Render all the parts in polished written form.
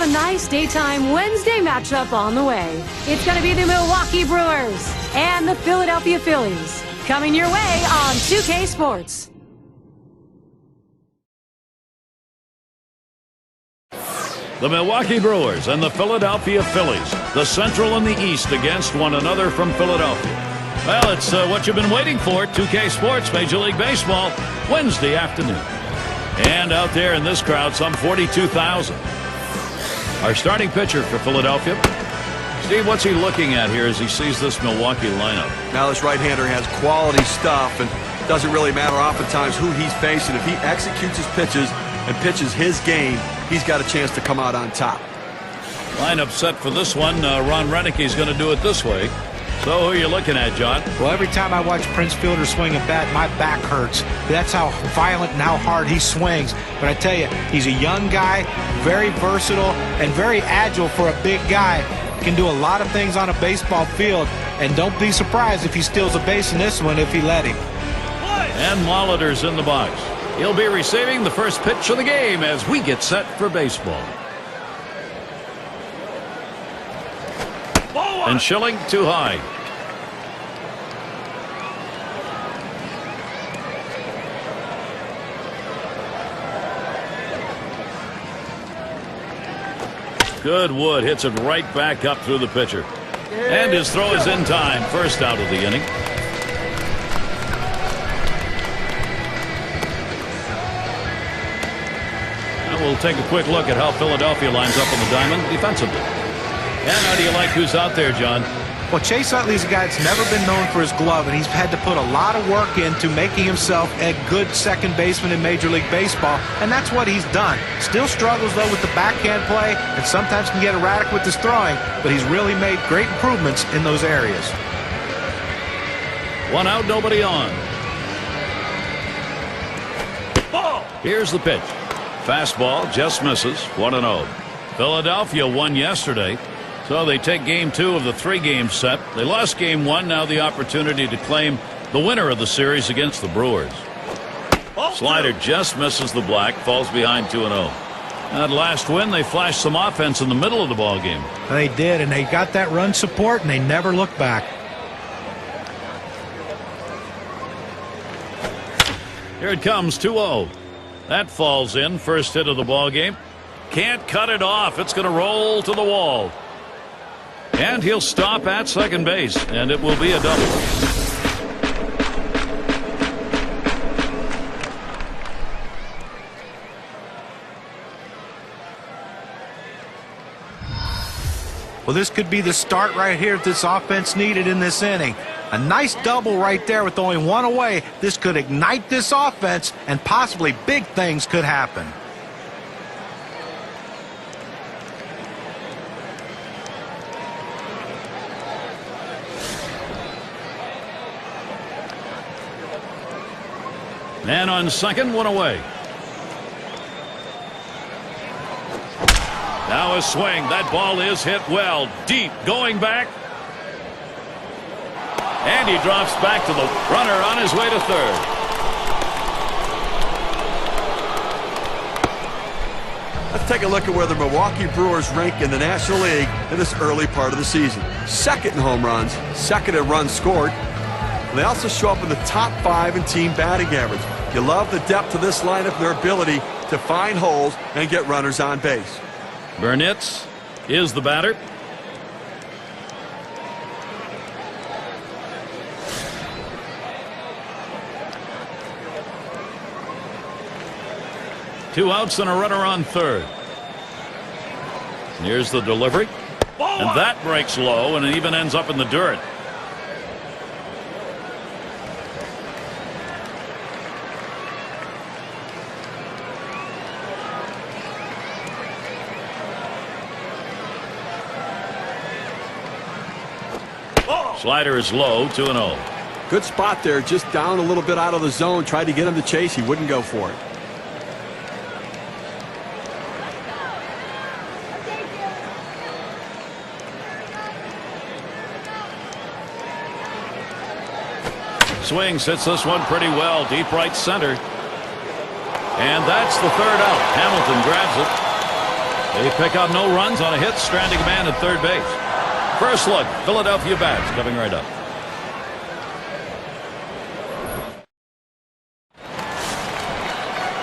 a nice daytime Wednesday matchup on the way. It's going to be the Milwaukee Brewers and the Philadelphia Phillies. Coming your way on 2K Sports. The Milwaukee Brewers and the Philadelphia Phillies, the Central and the East against one another from Philadelphia. Well, it's what you've been waiting for. 2K Sports, Major League Baseball, Wednesday afternoon. And out there in this crowd, some 42,000. Our starting pitcher for Philadelphia. Steve, what's he looking at here as he sees this Milwaukee lineup? Now this right-hander has quality stuff, and it doesn't really matter oftentimes who he's facing. If he executes his pitches and pitches his game, he's got a chance to come out on top. Lineup set for this one. Ron Renicke's going to do it this way. So who are you looking at, John? Well, every time I watch Prince Fielder swing a bat, my back hurts. That's how violent and how hard he swings. But I tell you, he's a young guy, very versatile, and very agile for a big guy. Can do a lot of things on a baseball field, and don't be surprised if he steals a base in this one if he let him. And Molitor's in the box. He'll be receiving the first pitch of the game as we get set for baseball. And Schilling too high. Goodwood hits it right back up through the pitcher. And his throw is in time. First out of the inning. And we'll take a quick look at how Philadelphia lines up on the diamond defensively. And how do you like who's out there, John? Well, Chase Utley's a guy that's never been known for his glove, and he's had to put a lot of work into making himself a good second baseman in Major League Baseball, and that's what he's done. Still struggles, though, with the backhand play, and sometimes can get erratic with his throwing, but he's really made great improvements in those areas. One out, nobody on. Ball. Here's the pitch. Fastball just misses. 1-0. Philadelphia won yesterday. So they take game 2 of the 3-game set. They lost game 1. Now the opportunity to claim the winner of the series against the Brewers. Slider just misses the black. Falls behind 2-0. That last win, they flashed some offense in the middle of the ball game. They did, and they got that run support, and they never looked back. Here it comes, 2-0. That falls in. First hit of the ball game. Can't cut it off. It's going to roll to the wall. And he'll stop at second base, and it will be a double. Well, this could be the start right here that this offense needed in this inning. A nice double right there with only one away. This could ignite this offense, and possibly big things could happen. Man on second, one away. Now a swing. That ball is hit well. Deep. Going back. And he drops back to the runner on his way to third. Let's take a look at where the Milwaukee Brewers rank in the National League in this early part of the season. Second in home runs, second in runs scored. They also show up in the top 5 in team batting average. You love the depth of this lineup and their ability to find holes and get runners on base. Burnitz is the batter. Two outs and a runner on third. Here's the delivery. And that breaks low and it even ends up in the dirt. Slider is low, 2-0. Good spot there, just down a little bit out of the zone. Tried to get him to chase. He wouldn't go for it. Swings, hits this one pretty well, deep right center. And that's the third out. Hamilton grabs it. They pick up no runs on a hit, stranding a man at third base. First look, Philadelphia bats coming right up.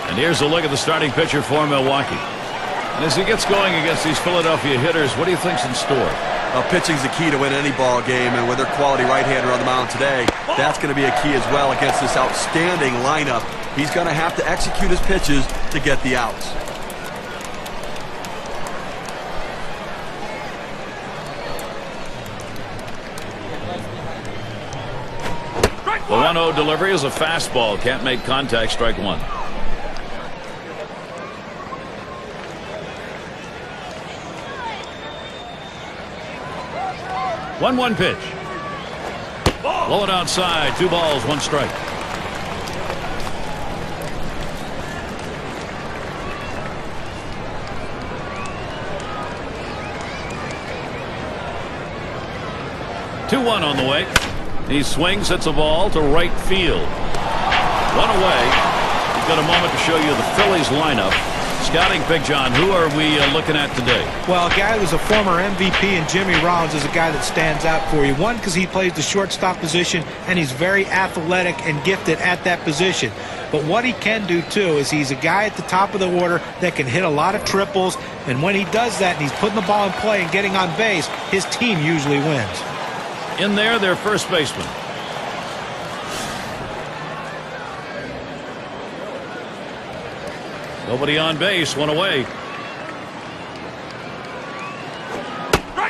And here's a look at the starting pitcher for Milwaukee. And as he gets going against these Philadelphia hitters, what do you think's in store? Pitching's the key to win any ball game, and with their quality right-hander on the mound today, that's going to be a key as well against this outstanding lineup. He's going to have to execute his pitches to get the outs. The 1-0 delivery is a fastball. Can't make contact. Strike one. 1-1 pitch. Blow it outside. 2 balls, 1 strike. Two-1 on the way. He swings, hits a ball to right field. 1 away. We've got a moment to show you the Phillies lineup. Scouting Big John, who are we looking at today? Well, a guy who's a former MVP and Jimmy Rollins is a guy that stands out for you. One, because he plays the shortstop position, and he's very athletic and gifted at that position. But what he can do, too, is he's a guy at the top of the order that can hit a lot of triples. And when he does that and he's putting the ball in play and getting on base, his team usually wins. In there, their first baseman. Nobody on base, 1 away.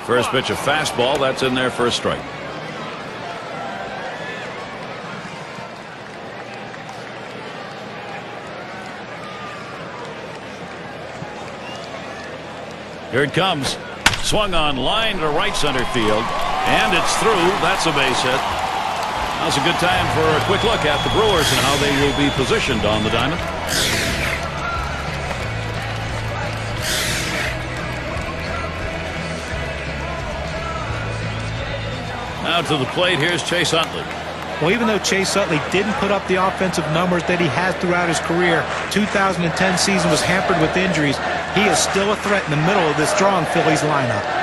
First pitch, a fastball. That's in there for a strike. Here it comes. Swung on line to right center field. And it's through. That's a base hit. Now's a good time for a quick look at the Brewers and how they will be positioned on the diamond. Now to the plate, here's Chase Utley. Well, even though Chase Utley didn't put up the offensive numbers that he has throughout his career, 2010 season was hampered with injuries. He is still a threat in the middle of this strong Phillies lineup.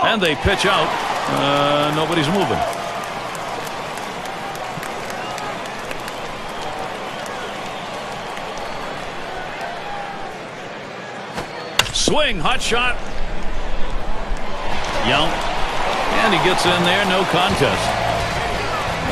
And they pitch out. Nobody's moving. Swing, hot shot. Young. And he gets in there, no contest.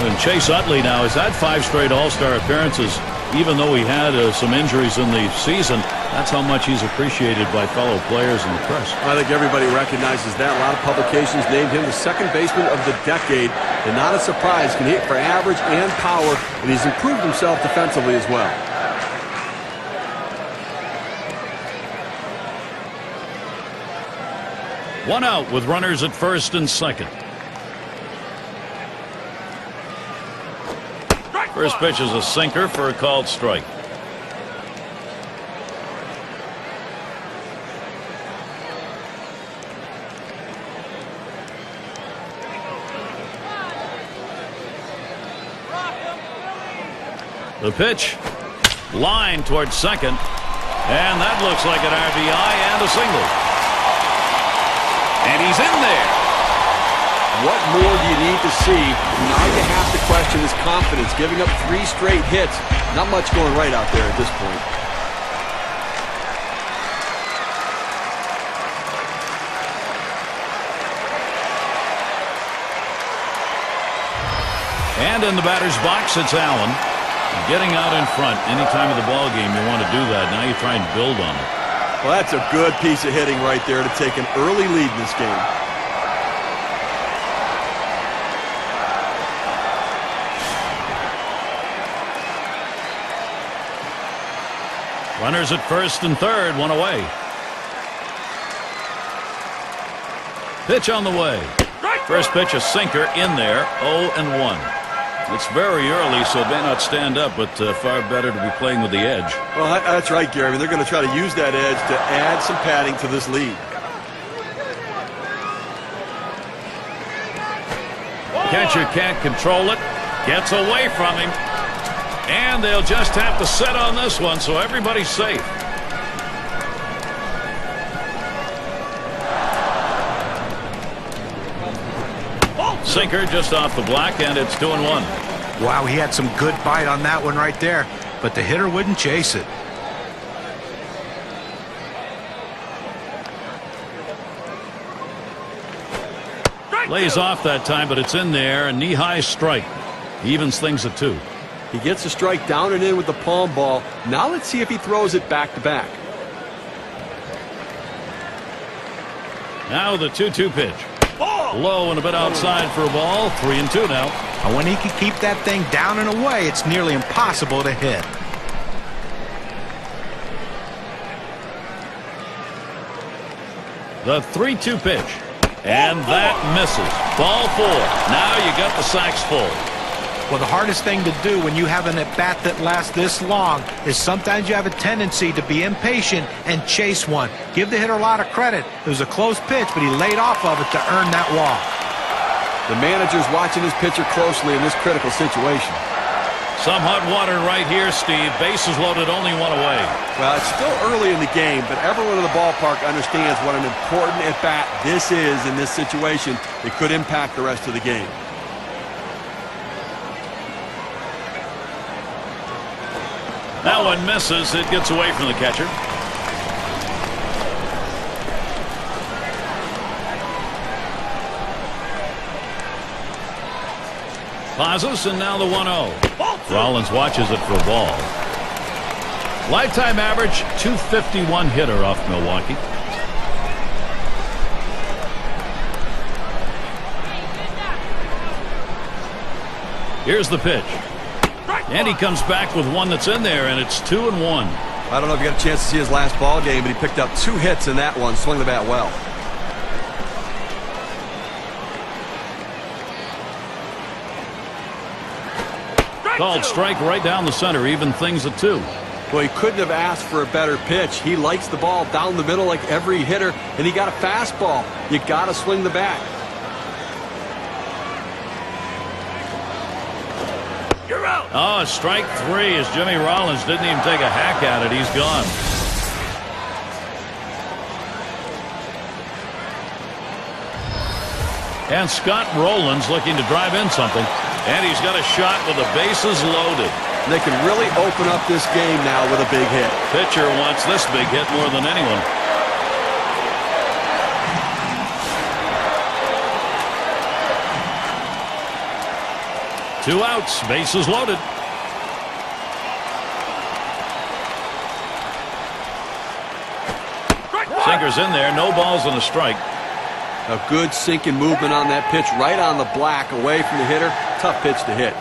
And Chase Utley now has had 5 straight All-Star appearances. Even though he had some injuries in the season, that's how much he's appreciated by fellow players and the press. I think everybody recognizes that. A lot of publications named him the second baseman of the decade. And not a surprise, can hit for average and power, and he's improved himself defensively as well. One out with runners at first and second. First pitch is a sinker for a called strike. The pitch, line towards second, and that looks like an RBI and a single. And he's in there. What more do you need to see? Now you have to question his confidence. Giving up 3 straight hits. Not much going right out there at this point. And in the batter's box, it's Allen. Getting out in front any time of the ball game, you want to do that. Now you try and build on it. Well, that's a good piece of hitting right there to take an early lead in this game. Runners at first and third, 1 away. Pitch on the way. First pitch, a sinker in there, 0-1. It's very early, so it may not stand up, but far better to be playing with the edge. Well, that's right, Gary. I mean, they're going to try to use that edge to add some padding to this lead. Catcher can't control it. Gets away from him. And they'll just have to sit on this one, so everybody's safe. Sinker just off the black, and it's 2-1. Wow, he had some good bite on that one right there, but the hitter wouldn't chase it. Lays off that time, but it's in there. A knee-high strike. Evens things at 2. He gets a strike down and in with the palm ball. Now let's see if he throws it back to back. Now the 2-2 pitch. Low and a bit outside for a ball. 3-2 now. And when he can keep that thing down and away, it's nearly impossible to hit. The 3-2 pitch. And that misses. Ball 4. Now you got the sacks full. Well, the hardest thing to do when you have an at-bat that lasts this long is sometimes you have a tendency to be impatient and chase one. Give the hitter a lot of credit. It was a close pitch, but he laid off of it to earn that walk. The manager's watching his pitcher closely in this critical situation. Some hot water right here, Steve. Bases loaded, only one away. Well, it's still early in the game, but everyone in the ballpark understands what an important at-bat this is in this situation. It could impact the rest of the game. That one misses. It gets away from the catcher. Pauses, and now the 1-0. Rollins watches it for a ball. Lifetime average, 251 hitter off Milwaukee. Here's the pitch. And he comes back with one that's in there, and it's 2-1. I don't know if you got a chance to see his last ball game, but he picked up 2 hits in that one, swung the bat well. Called strike right down the center, even things at 2. Well, he couldn't have asked for a better pitch. He likes the ball down the middle like every hitter, and he got a fastball. You got to swing the bat. Oh, strike 3 as Jimmy Rollins didn't even take a hack at it. He's gone. And Scott Rowland's looking to drive in something. And he's got a shot with the bases loaded. They can really open up this game now with a big hit. Pitcher wants this big hit more than anyone. Two outs, bases loaded. Sinker's in there, no balls and a strike. A good sinking movement on that pitch, right on the black, away from the hitter. Tough pitch to hit.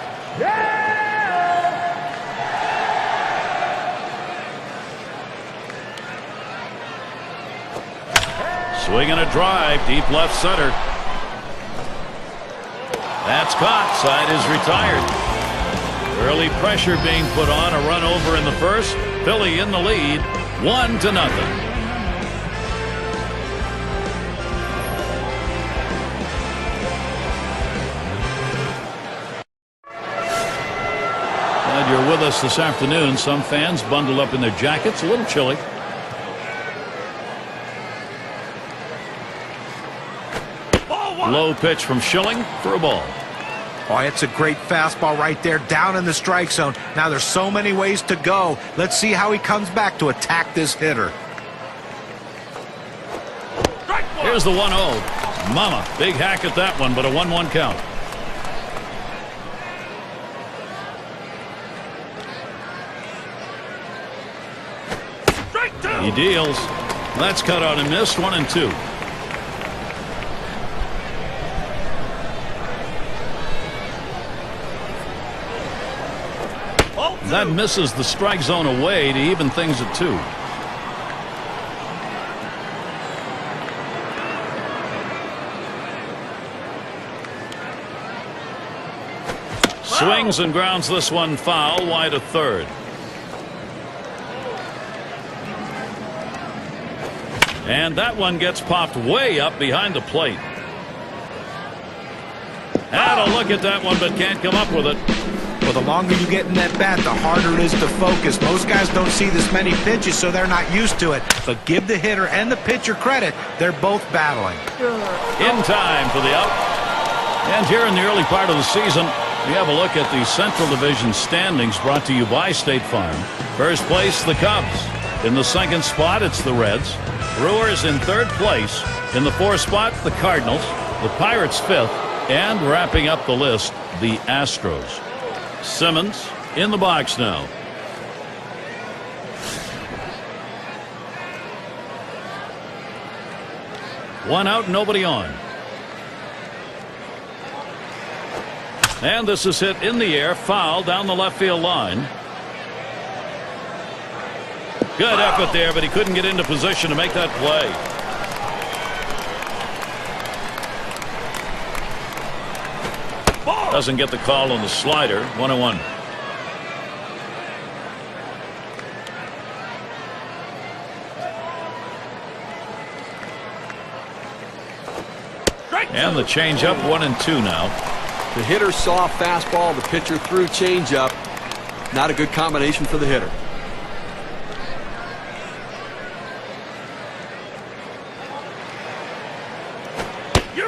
Swinging a drive, deep left center. That's caught. Side is retired. Early pressure being put on. A run over in the first. Philly in the lead, 1-0. Glad you're with us this afternoon. Some fans bundled up in their jackets. A little chilly. Low pitch from Schilling for a ball. Oh, it's a great fastball right there, down in the strike zone. Now there's so many ways to go. Let's see how he comes back to attack this hitter. Here's the 1-0. Mama, big hack at that one, but a 1-1 count. He deals. That's cut out and missed. 1-2. That misses the strike zone away to even things at 2. Swings and grounds this one foul, wide of third. And that one gets popped way up behind the plate. Had a look at that one, but can't come up with it. Well, the longer you get in that bat, the harder it is to focus. Most guys don't see this many pitches, so they're not used to it. But give the hitter and the pitcher credit. They're both battling. In time for the out. And here in the early part of the season, we have a look at the Central Division standings brought to you by State Farm. First place, the Cubs. In the second spot, it's the Reds. Brewers in third place. In the fourth spot, the Cardinals. The Pirates fifth. And wrapping up the list, the Astros. Simmons in the box now. One out, nobody on. And this is hit in the air, foul down the left field line. Good effort there, but he couldn't get into position to make that play. Doesn't get the call on the slider. 1-1. And the changeup, 1-2 now. The hitter saw a fastball. The pitcher threw changeup. Not a good combination for the hitter.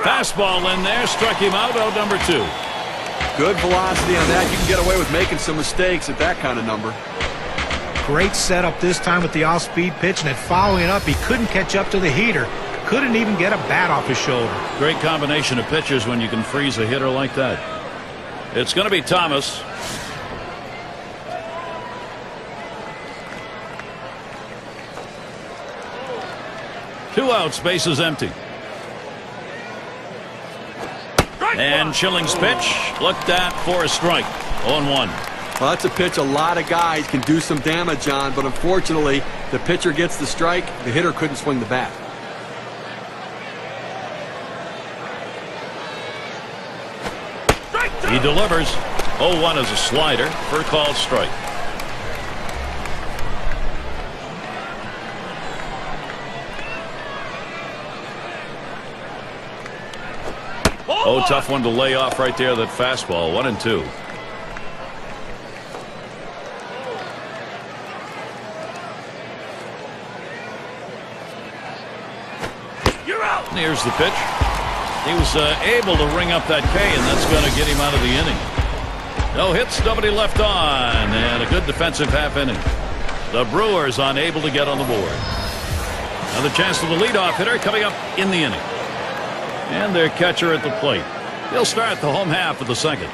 Fastball in there, struck him out. Out number 2. Good velocity on that. You can get away with making some mistakes at that kind of number. Great setup this time with the off-speed pitch, and then following it up, he couldn't catch up to the heater. Couldn't even get a bat off his shoulder. Great combination of pitchers when you can freeze a hitter like that. It's going to be Thomas. Two outs, bases empty. And Schilling's pitch looked at for a strike. 0-1. Well, that's a pitch a lot of guys can do some damage on, but unfortunately, the pitcher gets the strike. The hitter couldn't swing the bat. He delivers. 0-1 as a slider for a called strike. Oh, tough one to lay off right there, that fastball. 1-2. You're out. Here's the pitch. He was able to ring up that K, and that's going to get him out of the inning. No hits, nobody left on, and a good defensive half inning. The Brewers unable to get on the board. Another chance for the leadoff hitter coming up in the inning. And their catcher at the plate. He'll start the home half of the second.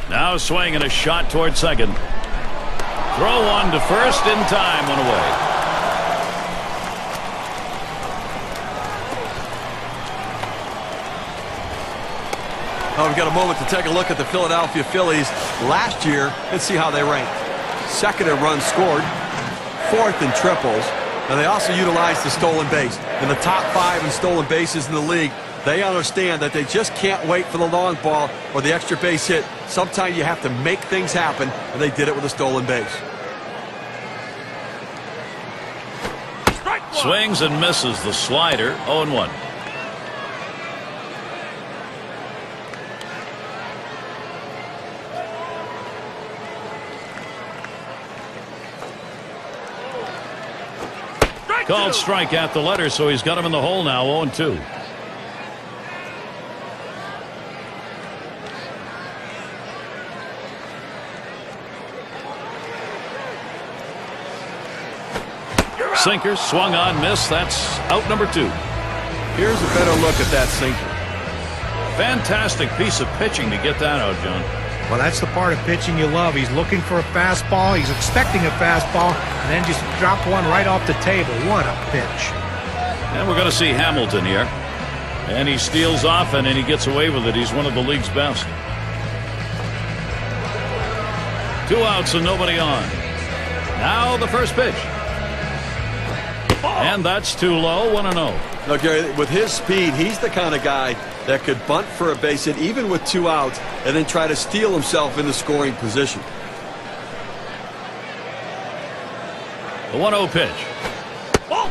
Now a swing and a shot toward second. Throw one to first in time, one away. Oh, we've got a moment to take a look at the Philadelphia Phillies last year and see how they ranked. Second in runs scored, fourth in triples. And they also utilized the stolen base. In the top 5 in stolen bases in the league, they understand that they just can't wait for the long ball or the extra base hit. Sometimes you have to make things happen, and they did it with a stolen base. Swings and misses the slider. 0-1. Called strike at the letter, so he's got him in the hole now. 0-2. Sinker swung on, missed. That's out number 2. Here's a better look at that sinker. Fantastic piece of pitching to get that out, John. Well, that's the part of pitching you love. He's looking for a fastball. He's expecting a fastball, and then just dropped one right off the table. What a pitch. And we're going to see Hamilton here. And he steals off, and then he gets away with it. He's one of the league's best. 2 outs and nobody on. Now the first pitch. And that's too low. 1-0. Now, Gary, with his speed, he's the kind of guy that could bunt for a base hit even with 2 outs and then try to steal himself into scoring position. The 1-0 pitch.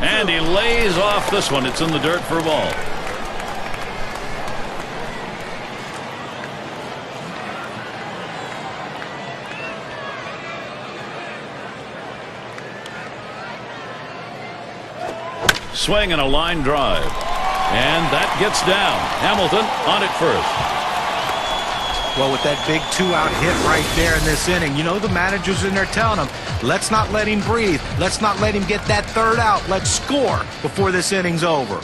And he lays off this one. It's in the dirt for a ball. Swing and a line drive. And that gets down. Hamilton on at first. Well, with that big 2-out hit right there in this inning, you know the manager's in there telling him, let's not let him breathe. Let's not let him get that 3rd out. Let's score before this inning's over.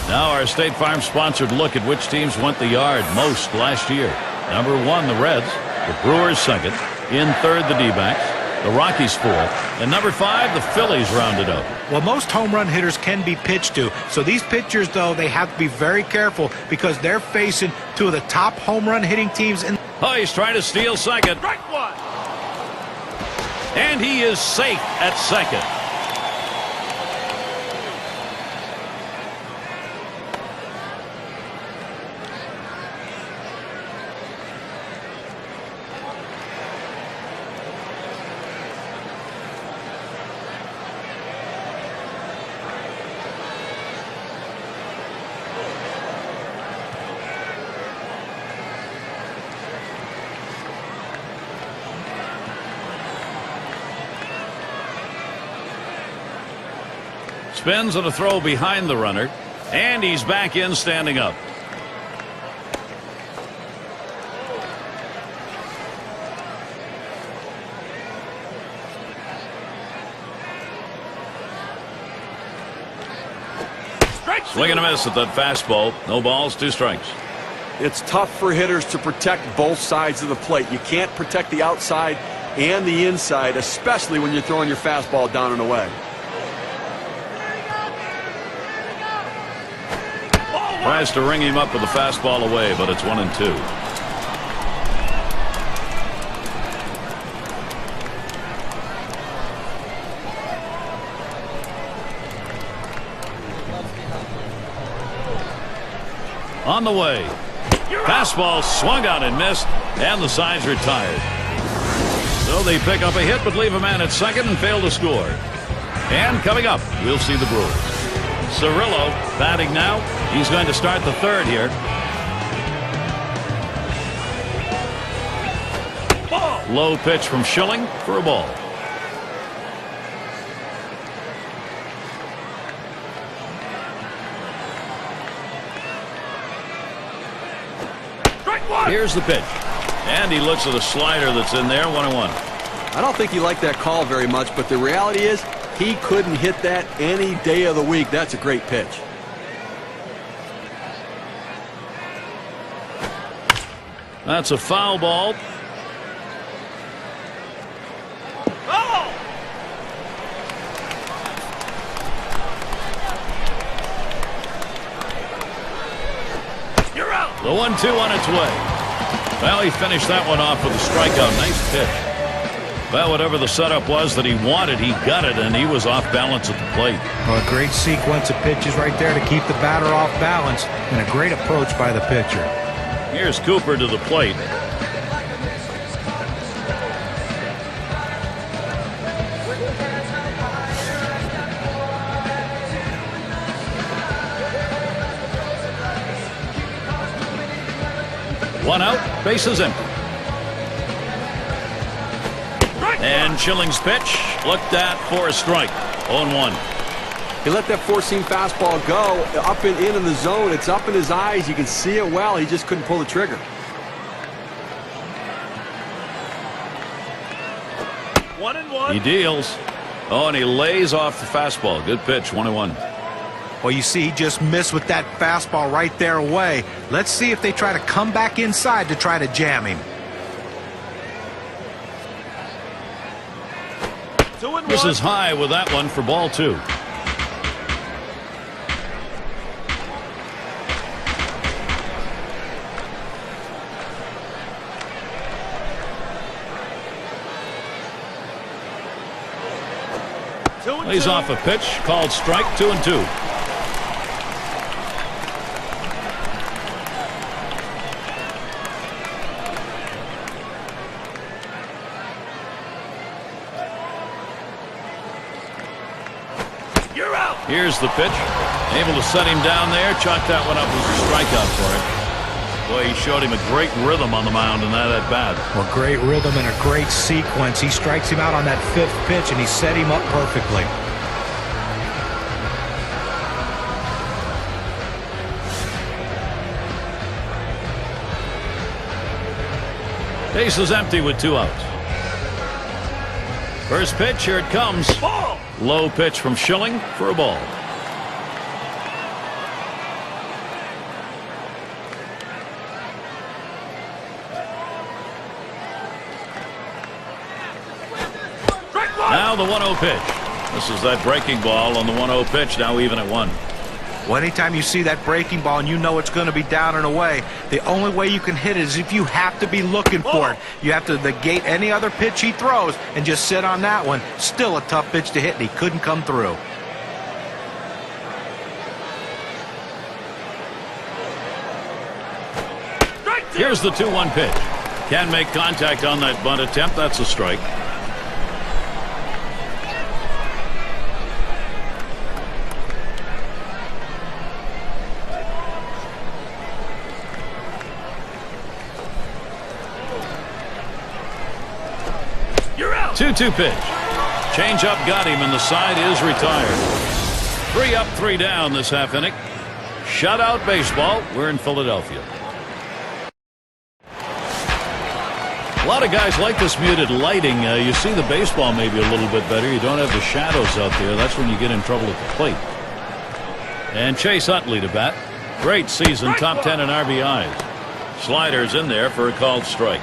Now our State Farm sponsored look at which teams went the yard most last year. Number 1, the Reds. The Brewers 2nd. In 3rd, the D-backs. The Rockies 4th. And number 5, the Phillies rounded up. Well, most home run hitters can be pitched to. So these pitchers, though, they have to be very careful because they're facing 2 of the top home run hitting teams in. Oh, he's trying to steal second. Strike one. And he is safe at second. Spins and a throw behind the runner. And he's back in standing up. Swing and a miss at that fastball. No balls, 2 strikes. It's tough for hitters to protect both sides of the plate. You can't protect the outside and the inside, especially when you're throwing your fastball down and away. Tries to ring him up with a fastball away, but it's 1-2. On the way. Fastball swung on and missed, and the side's retired. So they pick up a hit but leave a man at second and fail to score. And coming up, we'll see the Brewers. Cirillo batting now. He's going to start the 3rd here. Ball. Low pitch from Schilling for a ball. Here's the pitch. And he looks at a slider that's in there. 1-1. I don't think he liked that call very much, but the reality is he couldn't hit that any day of the week. That's a great pitch. That's a foul ball. Oh! You're out. The 1-2 on its way. Well, he finished that one off with a strikeout. Nice pitch. Well, whatever the setup was that he wanted, he got it, and he was off balance at the plate. Well, a great sequence of pitches right there to keep the batter off balance, and a great approach by the pitcher. Here's Cooper to the plate. One out, bases empty. And Schilling's pitch looked at for a strike. 0-1. He let that four-seam fastball go up and in the zone. It's up in his eyes. You can see it well. He just couldn't pull the trigger. 1-1. He deals. Oh, and he lays off the fastball. Good pitch. 1-1. Well, you see, he just missed with that fastball right there away. Let's see if they try to come back inside to try to jam him. This is high with that one for ball 2. He's off a pitch called strike. 2-2. Here's the pitch. Able to set him down there. Chalk that one up as a strikeout for him. Boy, he showed him a great rhythm on the mound in that at bat. Well, great rhythm and a great sequence. He strikes him out on that 5th pitch, and he set him up perfectly. Base is empty with 2 outs. First pitch, here it comes. Ball. Low pitch from Schilling for a ball. Now the 1-0 pitch. This is that breaking ball on the 1-0 pitch, now even at 1. Well, anytime you see that breaking ball and you know it's going to be down and away, the only way you can hit it is if you have to be looking for it. You have to negate any other pitch he throws and just sit on that one. Still a tough pitch to hit, and he couldn't come through. Here's the 2-1 pitch. Can't make contact on that bunt attempt. That's a strike. You're out. 2-2 pitch. Change up got him, and the side is retired. 3 up, 3 down this half inning. Shutout baseball. We're in Philadelphia. A lot of guys like this muted lighting. You see the baseball maybe a little bit better. You don't have the shadows out there. That's when you get in trouble at the plate. And Chase Utley to bat. Great season, top 10 in RBIs. Sliders in there for a called strike.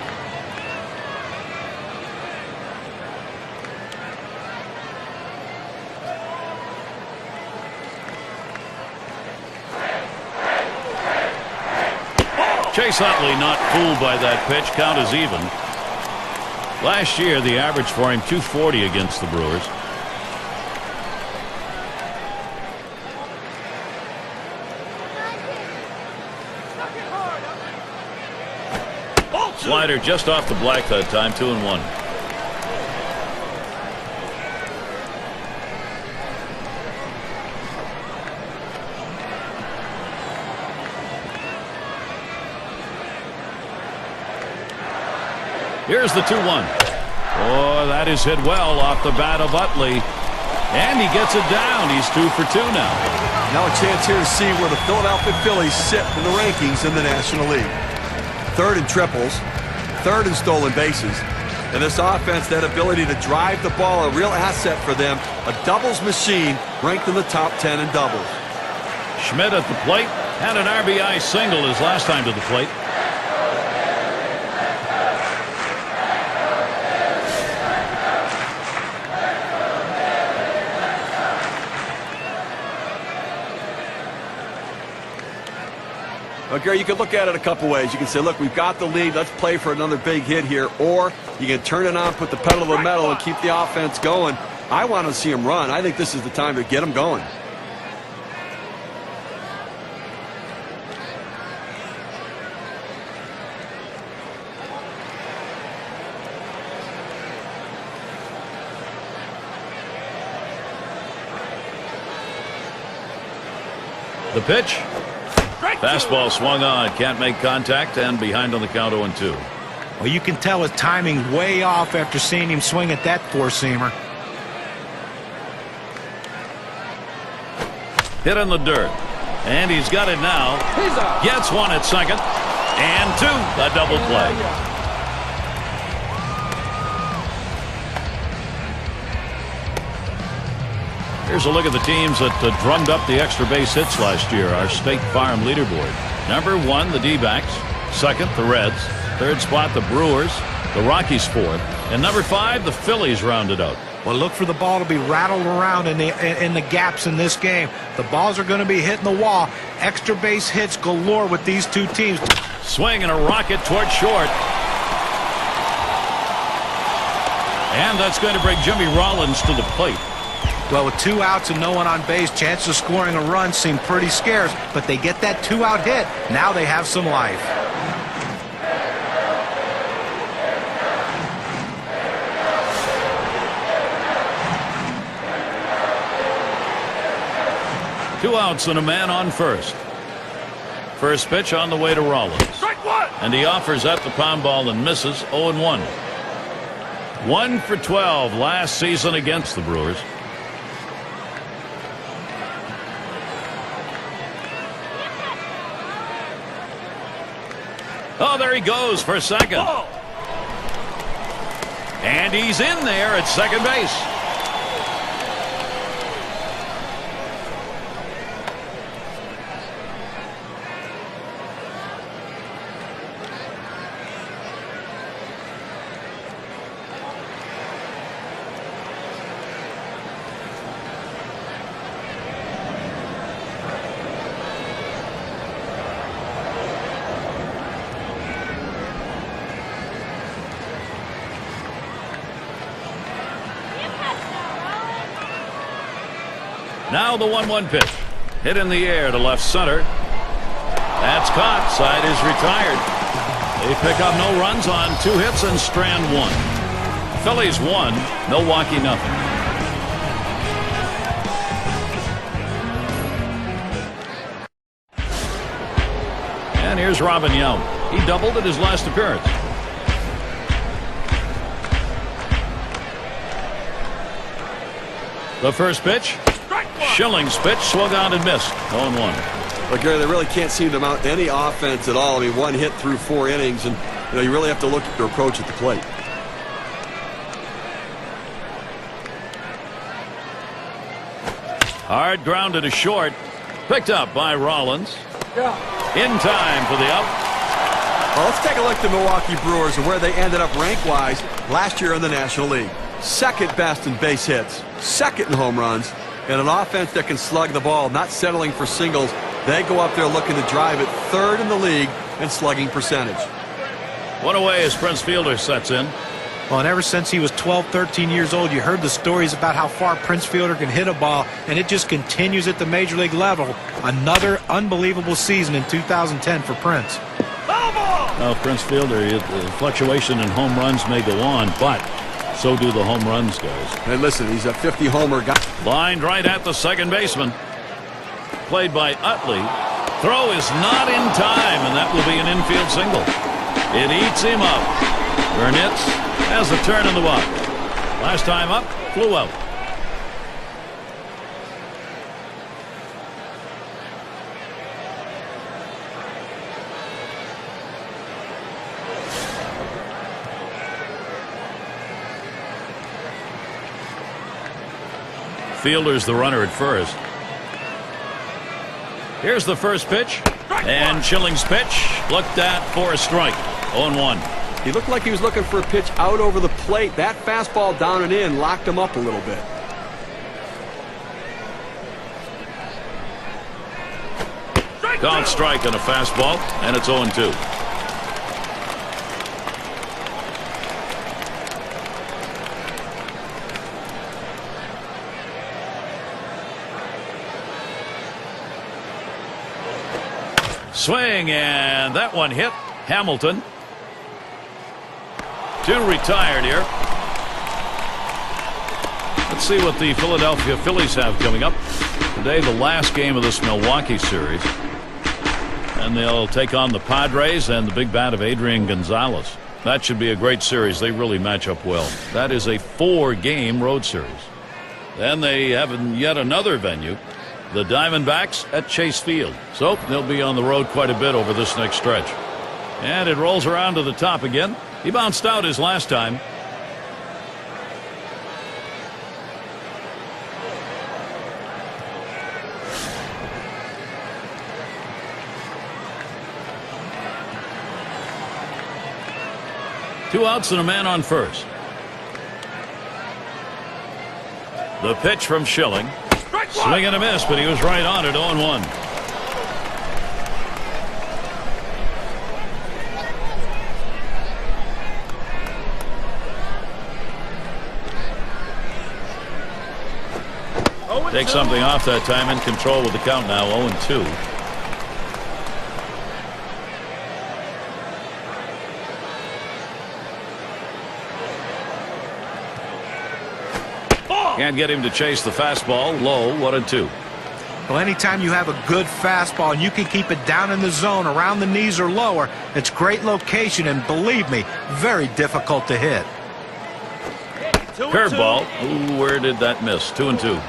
Chase Utley not fooled by that pitch. Count is even. Last year, the average for him, 240 against the Brewers. Slider just off the black that time, 2-1. Here's the 2-1. Oh, that is hit well off the bat of Utley. And he gets it down. He's 2 for 2 now. Now a chance here to see where the Philadelphia Phillies sit in the rankings in the National League. 3rd in triples, 3rd in stolen bases. And this offense, that ability to drive the ball, a real asset for them. A doubles machine ranked in the top 10 in doubles. Schmidt at the plate. Had an RBI single his last time to the plate. Well, Gary, you can look at it a couple ways. You can say, look, we've got the lead. Let's play for another big hit here. Or you can turn it on, put the pedal to the metal, and keep the offense going. I want to see him run. I think this is the time to get him going. The pitch. Fastball swung on. Can't make contact and behind on the count 0-2. Well, you can tell his timing way off after seeing him swing at that four-seamer. Hit in the dirt. And he's got it now. Gets one at second. And 2. A double play. Here's a look at the teams that drummed up the extra base hits last year. Our State Farm leaderboard. Number 1, the D-backs. 2nd, the Reds. 3rd spot, the Brewers. The Rockies 4th. And number 5, the Phillies rounded out. Well, look for the ball to be rattled around in the gaps in this game. The balls are going to be hitting the wall. Extra base hits galore with these two teams. Swing and a rocket toward short. And that's going to bring Jimmy Rollins to the plate. Well, with 2 outs and no one on base, chances of scoring a run seem pretty scarce, but they get that 2-out hit. Now they have some life. 2 outs and a man on first. First pitch on the way to Rollins. And he offers at the pound ball and misses. 0-1. 1 for 12 last season against the Brewers. Oh, there he goes for second. Whoa. And he's in there at second base. Now the 1-1 pitch. Hit in the air to left center. That's caught. Side is retired. They pick up no runs on 2 hits and strand 1. Phillies 1, Milwaukee nothing. And here's Robin Yount. He doubled at his last appearance. The first pitch. Schilling's pitch swung on and missed. 0-1. But Gary, they really can't seem to mount any offense at all. I mean, 1 hit through 4 innings, and you really have to look at their approach at the plate. Hard grounded to short. Picked up by Rollins. In time for the out. Well, let's take a look at the Milwaukee Brewers and where they ended up rank-wise last year in the National League. Second best in base hits, second in home runs, and an offense that can slug the ball, not settling for singles. They go up there looking to drive it, third in the league in slugging percentage. One away as Prince Fielder sets in. Well, and ever since he was 12, 13 years old, you heard the stories about how far Prince Fielder can hit a ball, and it just continues at the major league level. Another unbelievable season in 2010 for Prince. Well, Prince Fielder, the fluctuation in home runs may go on, but so do the home runs, guys. And listen, he's a 50-homer guy. Lined right at the second baseman. Played by Utley. Throw is not in time, and that will be an infield single. It eats him up. Burnitz has the turn in the box. Last time up, flew out. Fielder's the runner at first. Here's the first pitch. And Schilling's pitch looked at for a strike. 0-1. He looked like he was looking for a pitch out over the plate. That fastball down and in locked him up a little bit. Called strike on a fastball, and it's 0-2. Swing, and that one hit Hamilton. 2 retired here. Let's see what the Philadelphia Phillies have coming up. Today, the last game of this Milwaukee series. And they'll take on the Padres and the big bat of Adrian Gonzalez. That should be a great series. They really match up well. That is a 4-game road series. Then they have yet another venue. The Diamondbacks at Chase Field. So they'll be on the road quite a bit over this next stretch. And it rolls around to the top again. He bounced out his last time. Two outs and a man on first. The pitch from Schilling. Swing and a miss, but he was right on it. 0-1. Take something off that time. In control with the count now. 0-2. Can't get him to chase the fastball. Low. 1-2. Well, anytime you have a good fastball and you can keep it down in the zone around the knees or lower, it's great location and, believe me, very difficult to hit. Curveball. Ooh, where did that miss? 2-2.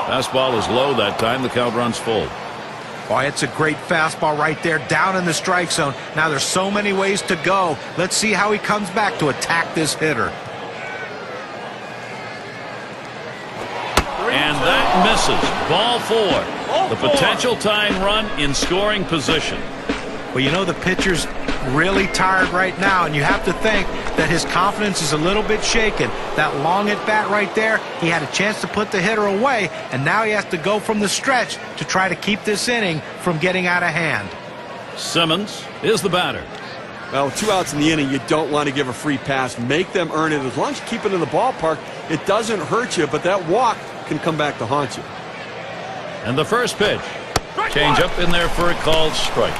Fastball is low that time. The count runs full. Boy, it's a great fastball right there, down in the strike zone. Now there's so many ways to go. Let's see how he comes back to attack this hitter. And that misses. Ball 4. The potential tying run in scoring position. Well, you know, the pitcher's really tired right now, and you have to think that his confidence is a little bit shaken. That long at bat right there, he had a chance to put the hitter away, and now he has to go from the stretch to try to keep this inning from getting out of hand. Simmons is the batter. Well, with 2 outs in the inning, you don't want to give a free pass. Make them earn it. As long as you keep it in the ballpark, it doesn't hurt you, but that walk can come back to haunt you. And the first pitch. Change up in there for a called strike.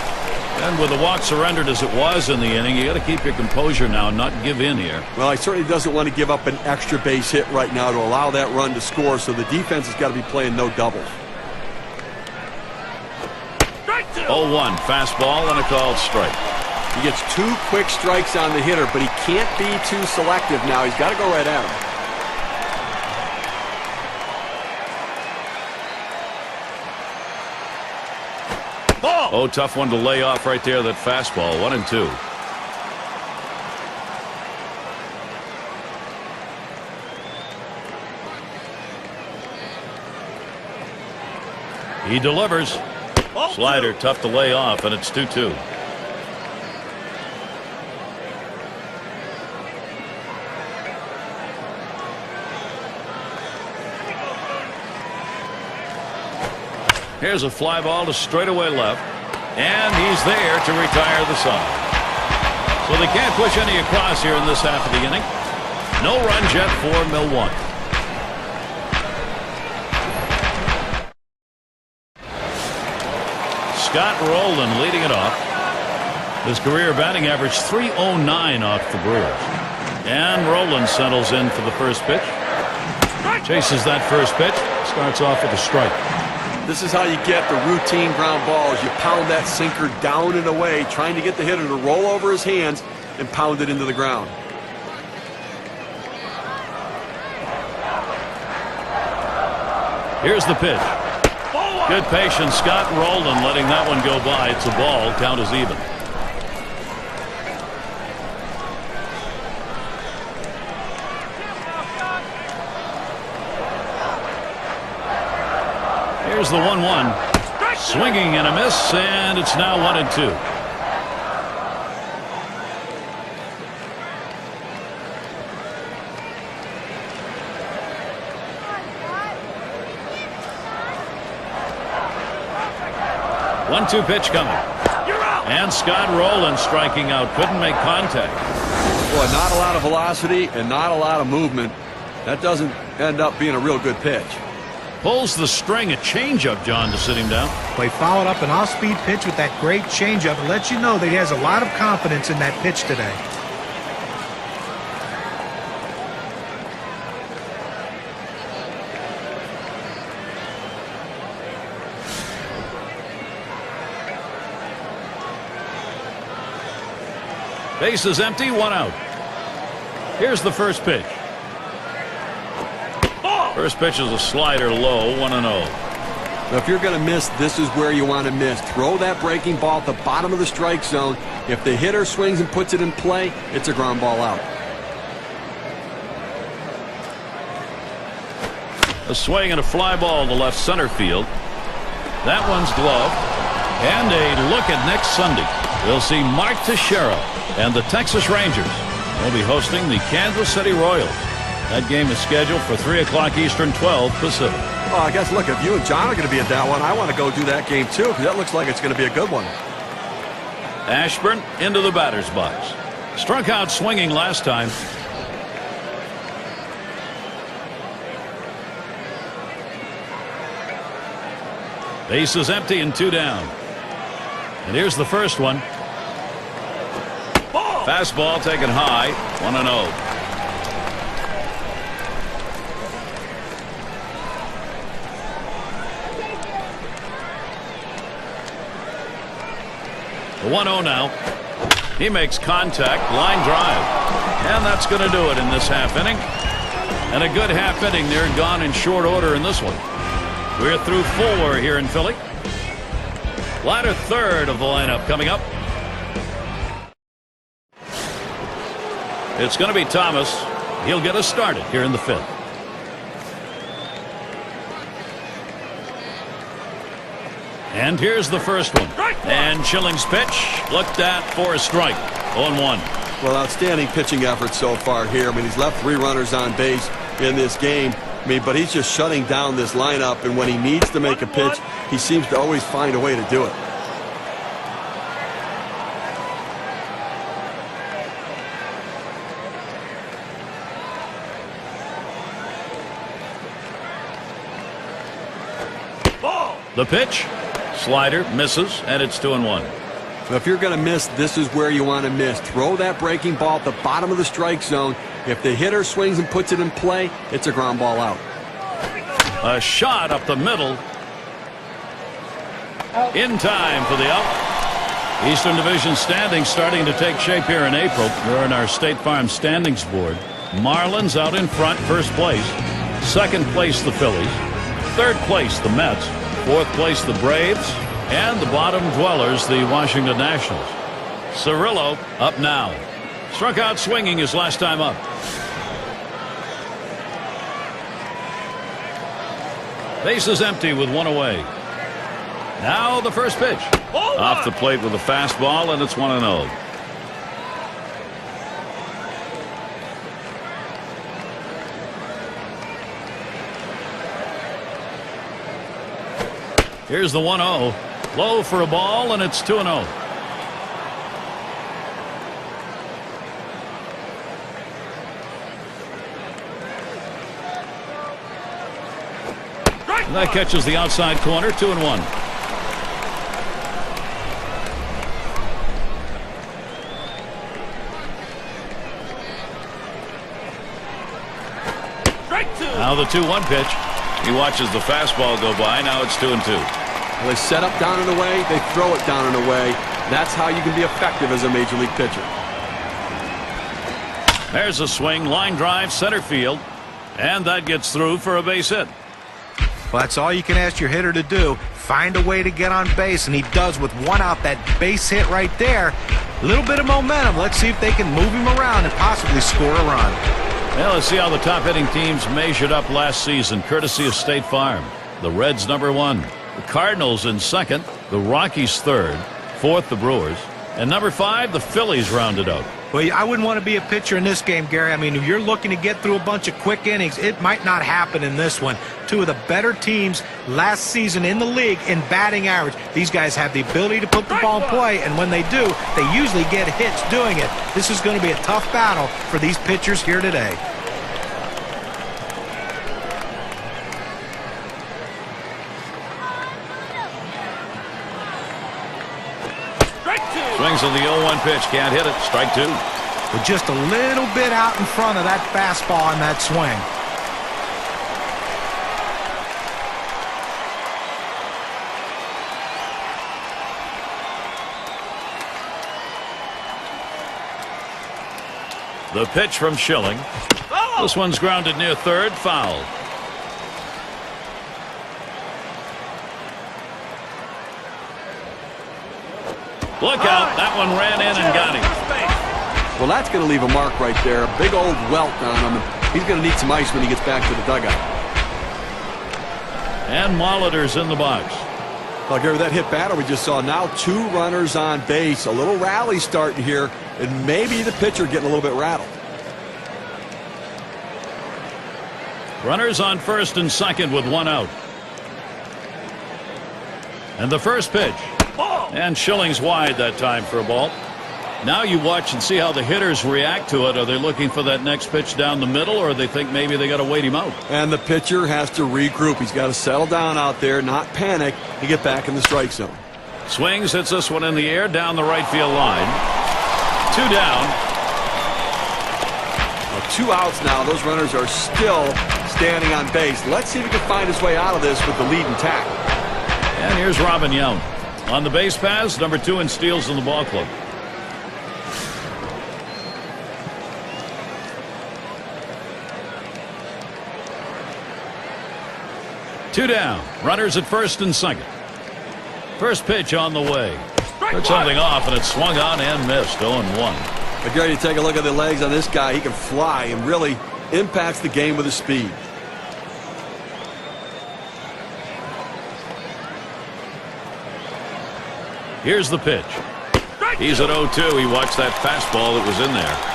And with the walk surrendered as it was in the inning, you got to keep your composure now and not give in here. Well, he certainly doesn't want to give up an extra base hit right now to allow that run to score, so the defense has got to be playing no doubles. 0-1 fastball and a called strike. He gets 2 quick strikes on the hitter, but he can't be too selective now. He's got to go right at him. Oh, tough one to lay off right there, that fastball. 1-2. He delivers. Slider tough to lay off, and it's 2-2. Here's a fly ball to straightaway left. And he's there to retire the side. So they can't push any across here in this half of the inning. No runs yet for Milwaukee. Scott Rowland leading it off. His career batting average .309 off the Brewers. And Rowland settles in for the first pitch. Chases that first pitch. Starts off with a strike. This is how you get the routine ground balls. You pound that sinker down and away, trying to get the hitter to roll over his hands and pound it into the ground. Here's the pitch. Good patience. Scott Rowland letting that one go by. It's a ball. Count is even. Here's the 1-1. Swinging and a miss, and it's now 1-2. One-two pitch coming. And Scott Rowland striking out. Couldn't make contact. Boy, not a lot of velocity and not a lot of movement. That doesn't end up being a real good pitch. Pulls the string, a changeup, John, to sit him down. Well, he followed up an off-speed pitch with that great changeup and lets you know that he has a lot of confidence in that pitch today. Base is empty, 1 out. Here's the first pitch. First pitch is a slider low, 1-0. Now, if you're going to miss, this is where you want to miss. Throw that breaking ball at the bottom of the strike zone. If the hitter swings and puts it in play, it's a ground ball out. A swing and a fly ball to left center field. That one's gloved. And a look at next Sunday. We'll see Mark Teixeira and the Texas Rangers. They'll be hosting the Kansas City Royals. That game is scheduled for 3 o'clock Eastern, 12 Pacific. Oh, I guess, look, if you and John are going to be at that one, I want to go do that game too, because that looks like it's going to be a good one. Ashburn into the batter's box. Struck out swinging last time. Base is empty and 2 down. And here's the first one. Fastball taken high, 1-0. The 1-0 now. He makes contact, line drive. And that's going to do it in this half inning. And a good half inning there, gone in short order in this one. We're through 4 here in Philly. Latter third of the lineup coming up. It's going to be Thomas. He'll get us started here in the 5th. And here's the first one. And Schilling's pitch looked at for a strike. 0-1. Well, outstanding pitching effort so far here. I mean, he's left 3 runners on base in this game. I mean, but he's just shutting down this lineup, and when he needs to make a pitch, he seems to always find a way to do it. The pitch, slider, misses, and it's 2-1. So if you're going to miss, this is where you want to miss. Throw that breaking ball at the bottom of the strike zone. If the hitter swings and puts it in play, it's a ground ball out. A shot up the middle. In time for the out. Eastern Division standings starting to take shape here in April. We're in our State Farm standings board. Marlins out in front, first place. Second place, the Phillies. Third place, the Mets. Fourth place, the Braves. And the bottom dwellers, the Washington Nationals. Cirillo up now. Struck out swinging his last time up. Base is empty with 1 away. Now the first pitch. Off the plate with a fastball, and it's 1-0. Here's the 1-0. Low for a ball, and it's 2-0. That catches the outside corner, 2-1. Now the 2-1 pitch. He watches the fastball go by. Now it's 2-2. Well, they set up down and away. They throw it down and away. That's how you can be effective as a major league pitcher. There's a swing, line drive, center field, and that gets through for a base hit. Well, that's all you can ask your hitter to do. Find a way to get on base, and he does with 1 out. That base hit right there. A little bit of momentum. Let's see if they can move him around and possibly score a run. Well, let's see how the top hitting teams measured up last season, courtesy of State Farm. The Reds #1, the Cardinals in 2nd, the Rockies 3rd, 4th the Brewers, and #5 the Phillies rounded out. Well, I wouldn't want to be a pitcher in this game, Gary. I mean, if you're looking to get through a bunch of quick innings, it might not happen in this one. 2 of the better teams last season in the league in batting average. These guys have the ability to put the ball in play, and when they do, they usually get hits doing it. This is going to be a tough battle for these pitchers here today. Swings on the 0-1 pitch. Can't hit it. Strike 2. With just a little bit out in front of that fastball on that swing. The pitch from Schilling. This one's grounded near third. Foul. Look out. That one ran in and got him. Well, that's going to leave a mark right there. A big old welt on him. He's going to need some ice when he gets back to the dugout. And Molitor's in the box. Well, Gary, that hit batter we just saw. Now 2 runners on base. A little rally starting here. And maybe the pitcher getting a little bit rattled. Runners on first and second with 1 out. And the first pitch. And Schilling's wide that time for a ball. Now you watch and see how the hitters react to it. Are they looking for that next pitch down the middle, or they think maybe they got to wait him out? And the pitcher has to regroup. He's got to settle down out there, not panic, and get back in the strike zone. Swings, hits this one in the air down the right field line. 2 down. Well, 2 outs now. Those runners are still standing on base. Let's see if he can find his way out of this with the lead intact. And here's Robin Young on the base paths, number 2 in steals in the ball club. Two down. Runners at first and second. First pitch on the way. Took something off, and it swung on and missed. 0-1. But Gary, you take a look at the legs on this guy. He can fly and really impacts the game with his speed. Here's the pitch. He's at 0-2. He watched that fastball that was in there.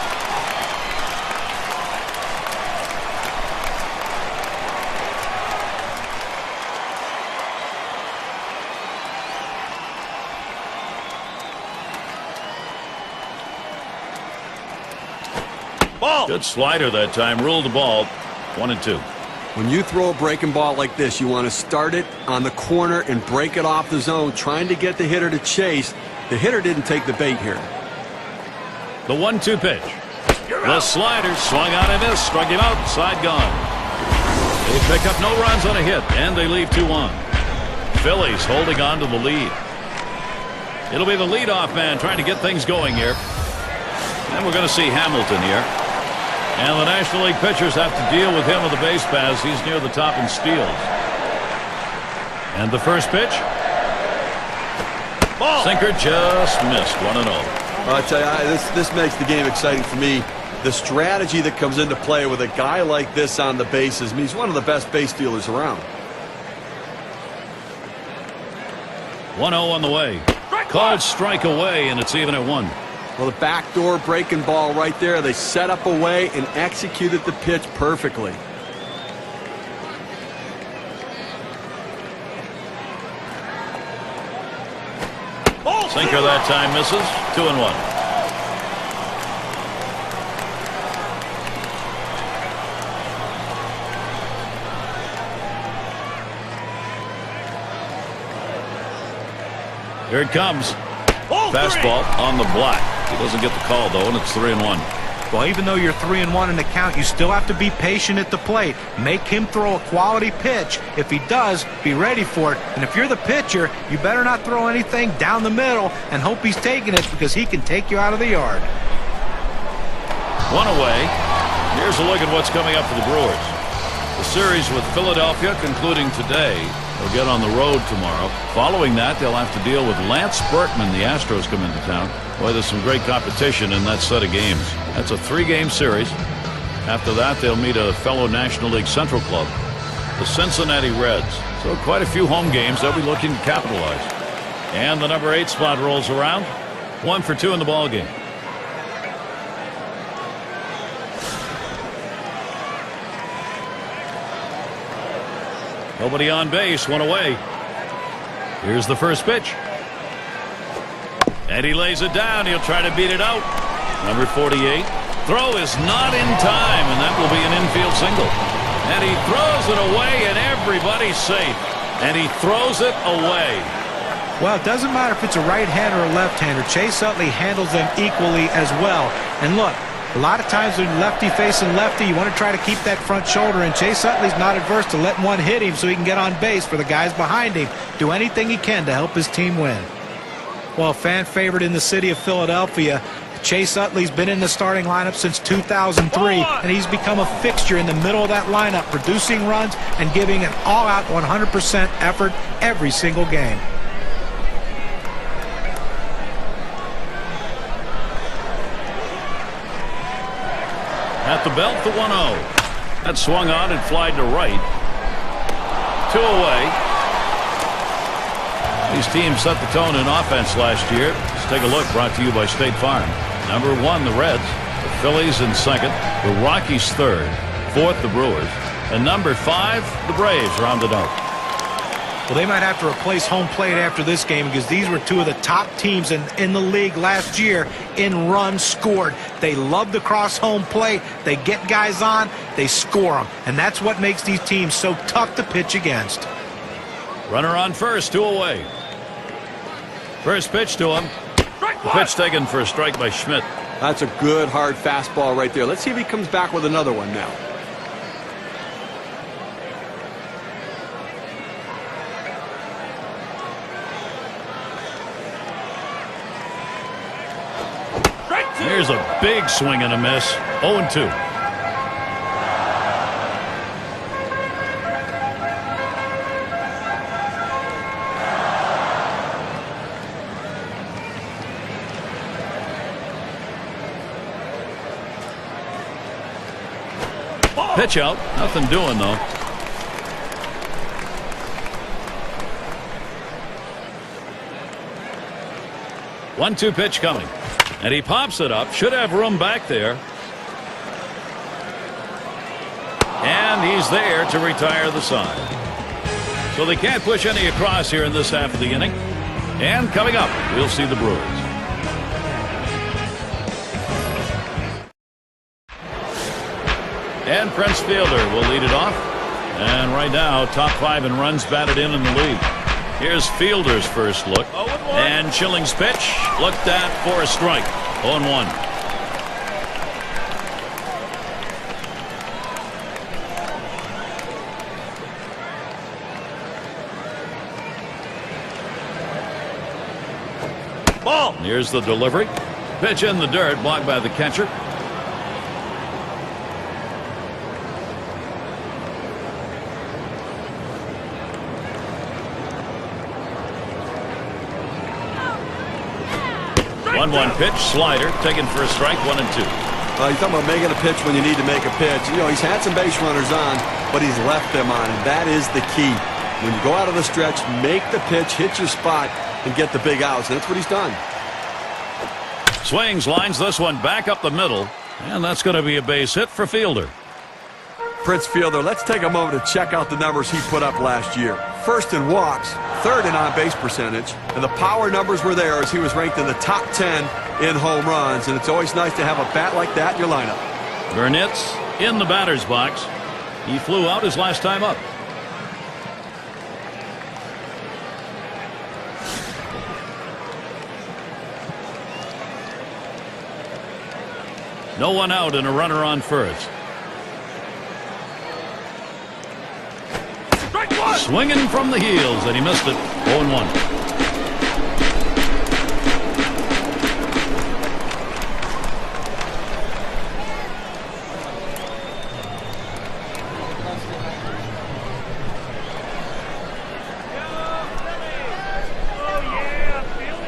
Good slider that time. Ruled the ball. 1-2. When you throw a breaking ball like this, you want to start it on the corner and break it off the zone, trying to get the hitter to chase. The hitter didn't take the bait here. The 1-2 pitch. The slider swung on and missed. Struck him out. Side gone. They pick up no runs on a hit, and they leave 2-1. Phillies holding on to the lead. It'll be the leadoff man trying to get things going here. And we're going to see Hamilton here. And the National League pitchers have to deal with him with the base paths. He's near the top in steals. And the first pitch. Ball. Sinker just missed. 1-0. I tell you, this makes the game exciting for me. The strategy that comes into play with a guy like this on the bases. I mean, he's one of the best base stealers around. 1-0 on the way. Called strike away, and it's even at 1. Well, the backdoor breaking ball right there. They set up a way and executed the pitch perfectly. Sinker that time misses. 2-1. Here it comes. Fastball on the block. He doesn't get the call, though, and it's 3-1. Well, even though you're 3-1 in the count, you still have to be patient at the plate. Make him throw a quality pitch. If he does, be ready for it. And if you're the pitcher, you better not throw anything down the middle and hope he's taking it, because he can take you out of the yard. 1 away. Here's a look at what's coming up for the Brewers. The series with Philadelphia concluding today. They'll get on the road tomorrow. Following that, they'll have to deal with Lance Berkman. The Astros come into town. Boy, there's some great competition in that set of games. That's a 3-game series. After that, they'll meet a fellow National League Central club, the Cincinnati Reds. So quite a few home games they'll be looking to capitalize. And the number 8 spot rolls around. 1 for 2 in the ball game. Nobody on base. 1 away. Here's the first pitch. And he lays it down. He'll try to beat it out. Number 48. Throw is not in time, and that will be an infield single. And he throws it away, and everybody's safe. And he throws it away. Well, it doesn't matter if it's a right-hander or left-hander. Chase Utley handles them equally as well. And look, a lot of times when lefty facing lefty, you want to try to keep that front shoulder, and Chase Utley's not adverse to letting one hit him so he can get on base for the guys behind him. Do anything he can to help his team win. Well, fan favorite in the city of Philadelphia, Chase Utley's been in the starting lineup since 2003, and he's become a fixture in the middle of that lineup, producing runs and giving an all-out 100% effort every single game. At the belt, the 1-0. That swung on and flied to right. 2 away. These teams set the tone in offense last year. Let's take a look. Brought to you by State Farm. Number 1, the Reds. The Phillies in second. The Rockies third. 4th, the Brewers. And number 5, the Braves rounded out. Well, they might have to replace home plate after this game, because these were 2 of the top teams in the league last year in runs scored. They love to cross home plate. They get guys on. They score them. And that's what makes these teams so tough to pitch against. Runner on first, 2 away. First pitch to him. The pitch taken for a strike by Schmidt. That's a good, hard fastball right there. Let's see if he comes back with another one now. Here's a big swing and a miss. 0-2. Pitch out. Nothing doing, though. One-two pitch coming. And he pops it up. Should have room back there. And he's there to retire the side. So they can't push any across here in this half of the inning. And coming up, we'll see the Brewers. And Prince Fielder will lead it off. And right now, top 5 in runs batted in the league. Here's Fielder's first look. And Schilling's pitch looked at for a strike. 0-1. Ball. Here's the delivery. Pitch in the dirt, blocked by the catcher. One pitch, slider, taken for a strike, 1-2. You're talking about making a pitch when you need to make a pitch. You know, he's had some base runners on, but he's left them on, and that is the key. When you go out of the stretch, make the pitch, hit your spot, and get the big outs, and that's what he's done. Swings, lines this one back up the middle, and that's going to be a base hit for Fielder. Prince Fielder, let's take a moment to check out the numbers he put up last year. First in walks, third in on-base percentage, and the power numbers were there as he was ranked in the top 10 in home runs, and it's always nice to have a bat like that in your lineup. Burnett's in the batter's box. He flew out his last time up. No one out and a runner on first. Swinging from the heels, and he missed it. 0-1.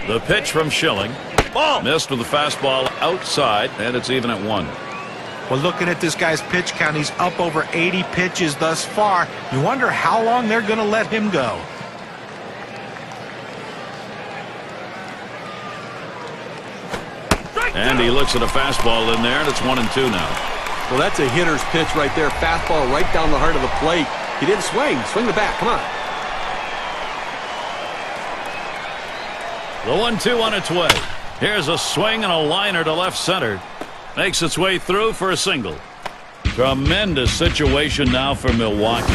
The pitch from Schilling. Ball. Missed with the fastball outside, and it's even at 1. Well, looking at this guy's pitch count, he's up over 80 pitches thus far. You wonder how long they're going to let him go. And he looks at a fastball in there, and it's 1-2 now. Well, that's a hitter's pitch right there. Fastball right down the heart of the plate. He didn't swing. Swing the bat. Come on. The 1-2 on its way. Here's a swing and a liner to left center. Makes its way through for a single. Tremendous situation now for Milwaukee.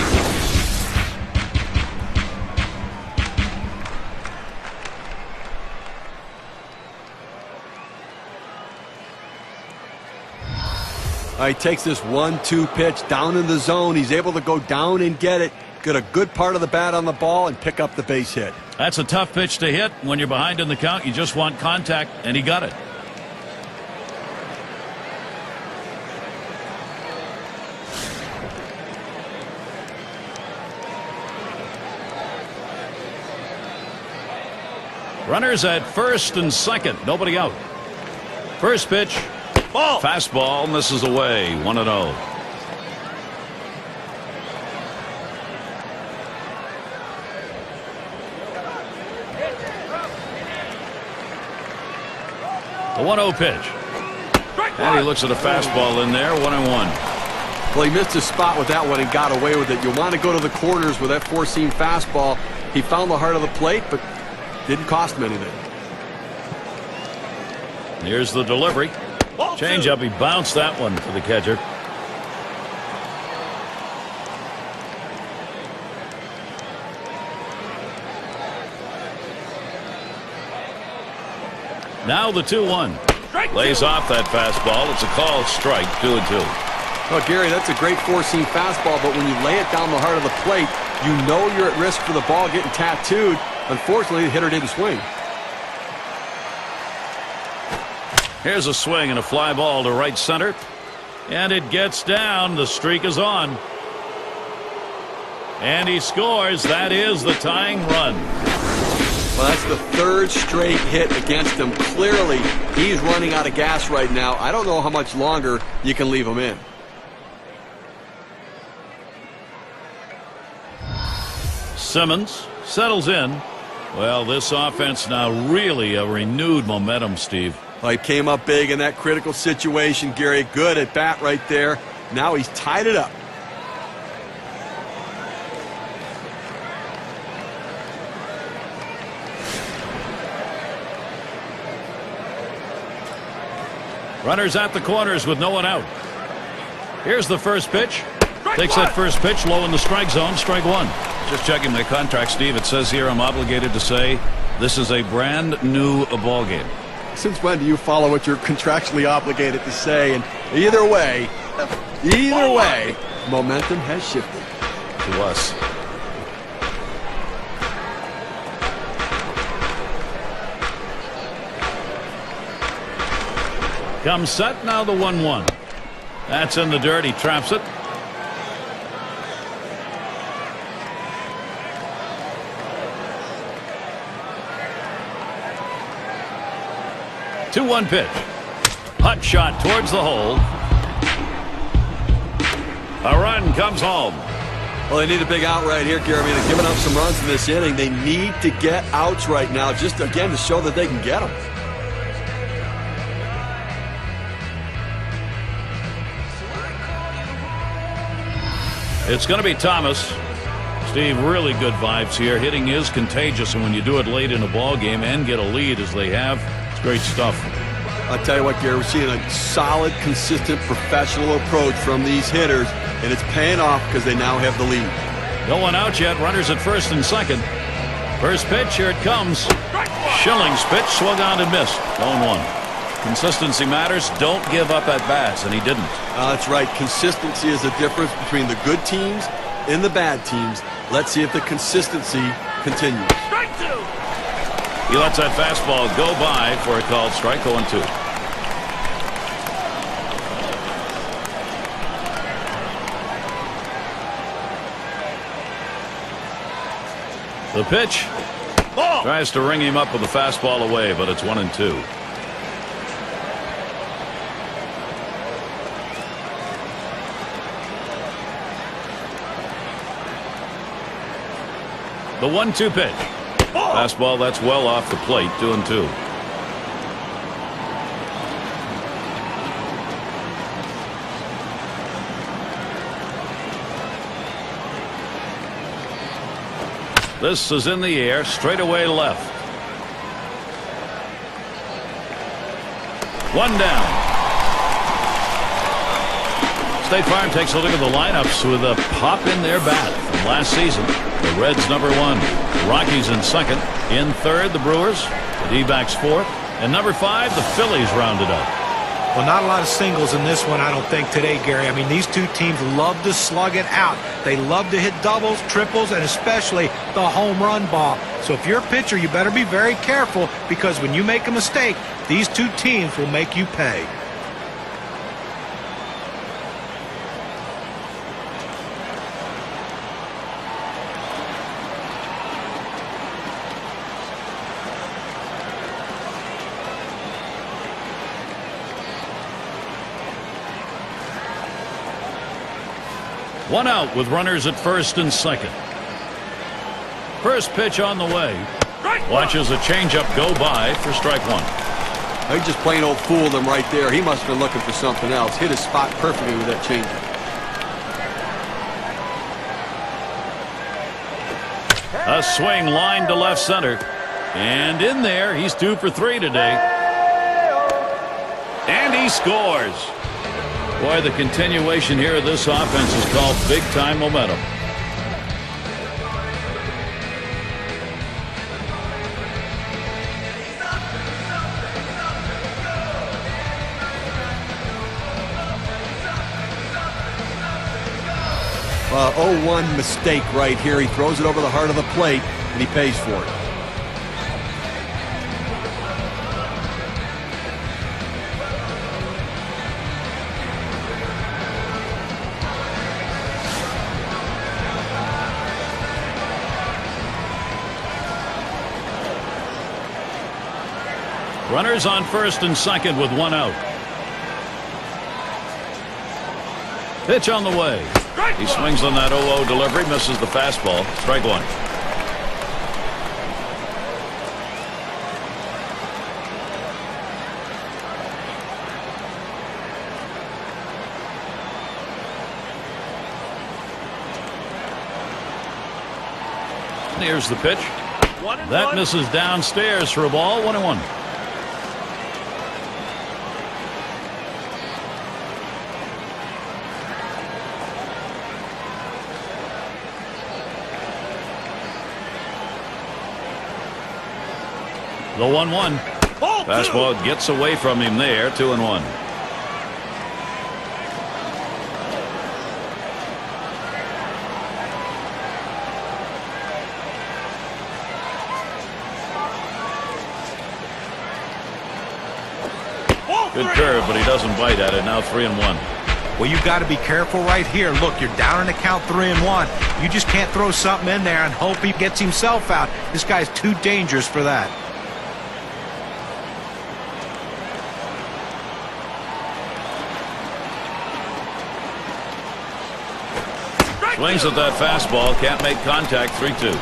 He takes this 1-2 pitch down in the zone. He's able to go down and get it. Get a good part of the bat on the ball and pick up the base hit. That's a tough pitch to hit. When you're behind in the count, you just want contact, and he got it. Runners at first and second. Nobody out. First pitch. Ball. Fastball misses away. 1-0. The 1-0 pitch. And he looks at a fastball in there. 1-1. Well, he missed his spot with that one and got away with it. You want to go to the corners with that four-seam fastball. He found the heart of the plate, but didn't cost him anything. Here's the delivery. Change up. He bounced that one for the catcher. Now the 2-1. Lays off that fastball. It's a called strike, 2-2. Well, Gary, that's a great four-seam fastball, but when you lay it down the heart of the plate, you know you're at risk for the ball getting tattooed. Unfortunately, the hitter didn't swing. Here's a swing and a fly ball to right center. And it gets down. The streak is on. And he scores. That is the tying run. Well, that's the third straight hit against him. Clearly, he's running out of gas right now. I don't know how much longer you can leave him in. Simmons settles in. Well, this offense now really a renewed momentum, Steve. Well, he came up big in that critical situation, Gary. Good at bat right there. Now he's tied it up. Runners at the corners with no one out. Here's the first pitch. Takes that first pitch low in the strike zone. Strike one. Just checking my contract, Steve. It says here I'm obligated to say this is a brand new ball game. Since when do you follow what you're contractually obligated to say? And either way, momentum has shifted. To us. Comes set, now the 1-1. That's in the dirt. He traps it. Two-one pitch. Hot shot towards the hole. A run comes home. Well, they need a big out right here, Gary. I mean, they're giving up some runs in this inning. They need to get outs right now, just again to show that they can get them. It's going to be Thomas. Steve, really good vibes here. Hitting is contagious, and when you do it late in a ball game and get a lead as they have, it's great stuff. I'll tell you what, Gary, we're seeing a solid, consistent, professional approach from these hitters, and it's paying off because they now have the lead. No one out yet. Runners at first and second. First pitch, here it comes. Schilling's pitch, swung on and missed. 0-1. Consistency matters. Don't give up at bats, and he didn't. That's right. Consistency is the difference between the good teams and the bad teams. Let's see if the consistency continues. Strike two. He lets that fastball go by for a called strike. 0-2. The pitch. Tries to ring him up with a fastball away, but it's 1-2. The 1-2 pitch. Fastball that's well off the plate. 2-2. This is in the air, straight away left. One down. State Farm takes a look at the lineups with a pop in their bat from last season. The Reds #1, the Rockies in second. In third, the Brewers, the D-backs fourth, and #5, the Phillies rounded up. Well, not a lot of singles in this one, I don't think, today, Gary. I mean, these two teams love to slug it out. They love to hit doubles, triples, and especially the home run ball. So if you're a pitcher, you better be very careful, because when you make a mistake, these two teams will make you pay. One out with runners at first and second. First pitch on the way. Watches a changeup go by for strike one. He just plain old fooled him right there. He must have been looking for something else. Hit his spot perfectly with that changeup. A swing line to left center. And in there, he's 2 for 3 today. And he scores. Boy, the continuation here of this offense is called big-time momentum. 0-1 mistake right here. He throws it over the heart of the plate, and he pays for it. Runners on first and second with one out. Pitch on the way. He swings on that 0-0 delivery, misses the fastball. Strike one. Here's the pitch. That misses downstairs for a ball. 1-1. The 1-1. Fastball gets away from him there. 2-1. Good curve, but he doesn't bite at it. Now 3-1. Well, you got to be careful right here. Look, you're down in the count 3-1. You just can't throw something in there and hope he gets himself out. This guy's too dangerous for that. Swings at that fastball, can't make contact. 3-2.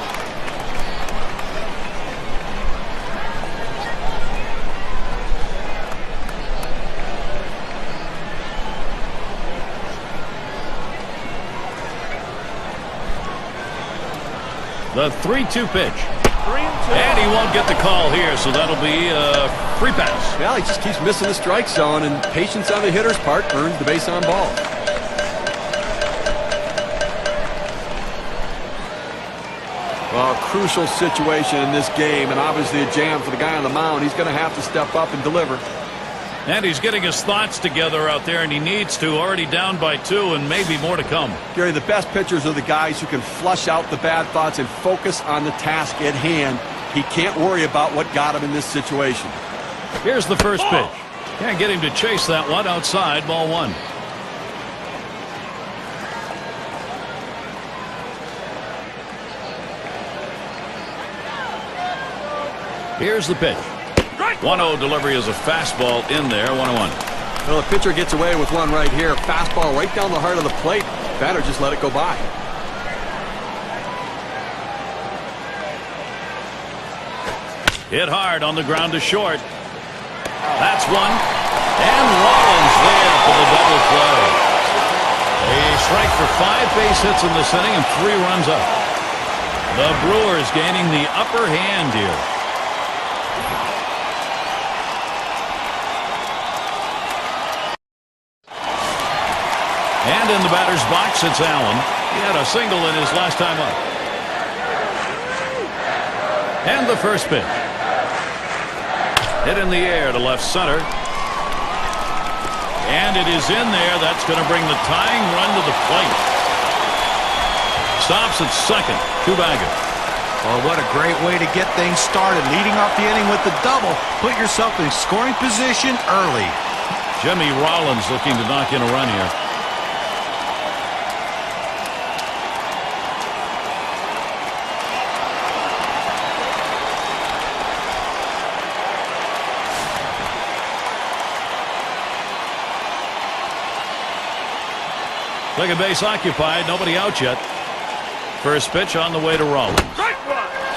The 3-2 pitch. And he won't get the call here, so that'll be a free pass. Well, he just keeps missing the strike zone, and patience on the hitter's part earns the base on ball. Well, a crucial situation in this game, and obviously a jam for the guy on the mound. He's going to have to step up and deliver. And he's getting his thoughts together out there, and he needs to. Already down by 2, and maybe more to come. Gary, the best pitchers are the guys who can flush out the bad thoughts and focus on the task at hand. He can't worry about what got him in this situation. Here's the first pitch. Can't get him to chase that one. Outside, ball 1. Here's the pitch. 1-0 delivery is a fastball in there. 1-1. Well, the pitcher gets away with one right here. Fastball right down the heart of the plate. Batter just let it go by. Hit hard on the ground to short. That's one. And Rollins there for the double play. A strike for 5 base hits in this inning and 3 runs up. The Brewers gaining the upper hand here. And in the batter's box, it's Allen. He had a single in his last time up. And the first pitch. Hit in the air to left center. And it is in there. That's going to bring the tying run to the plate. Stops at second. 2-bagger. Oh, what a great way to get things started. Leading off the inning with the double. Put yourself in scoring position early. Jimmy Rollins looking to knock in a run here. Second base occupied, nobody out yet. First pitch on the way to Rollins.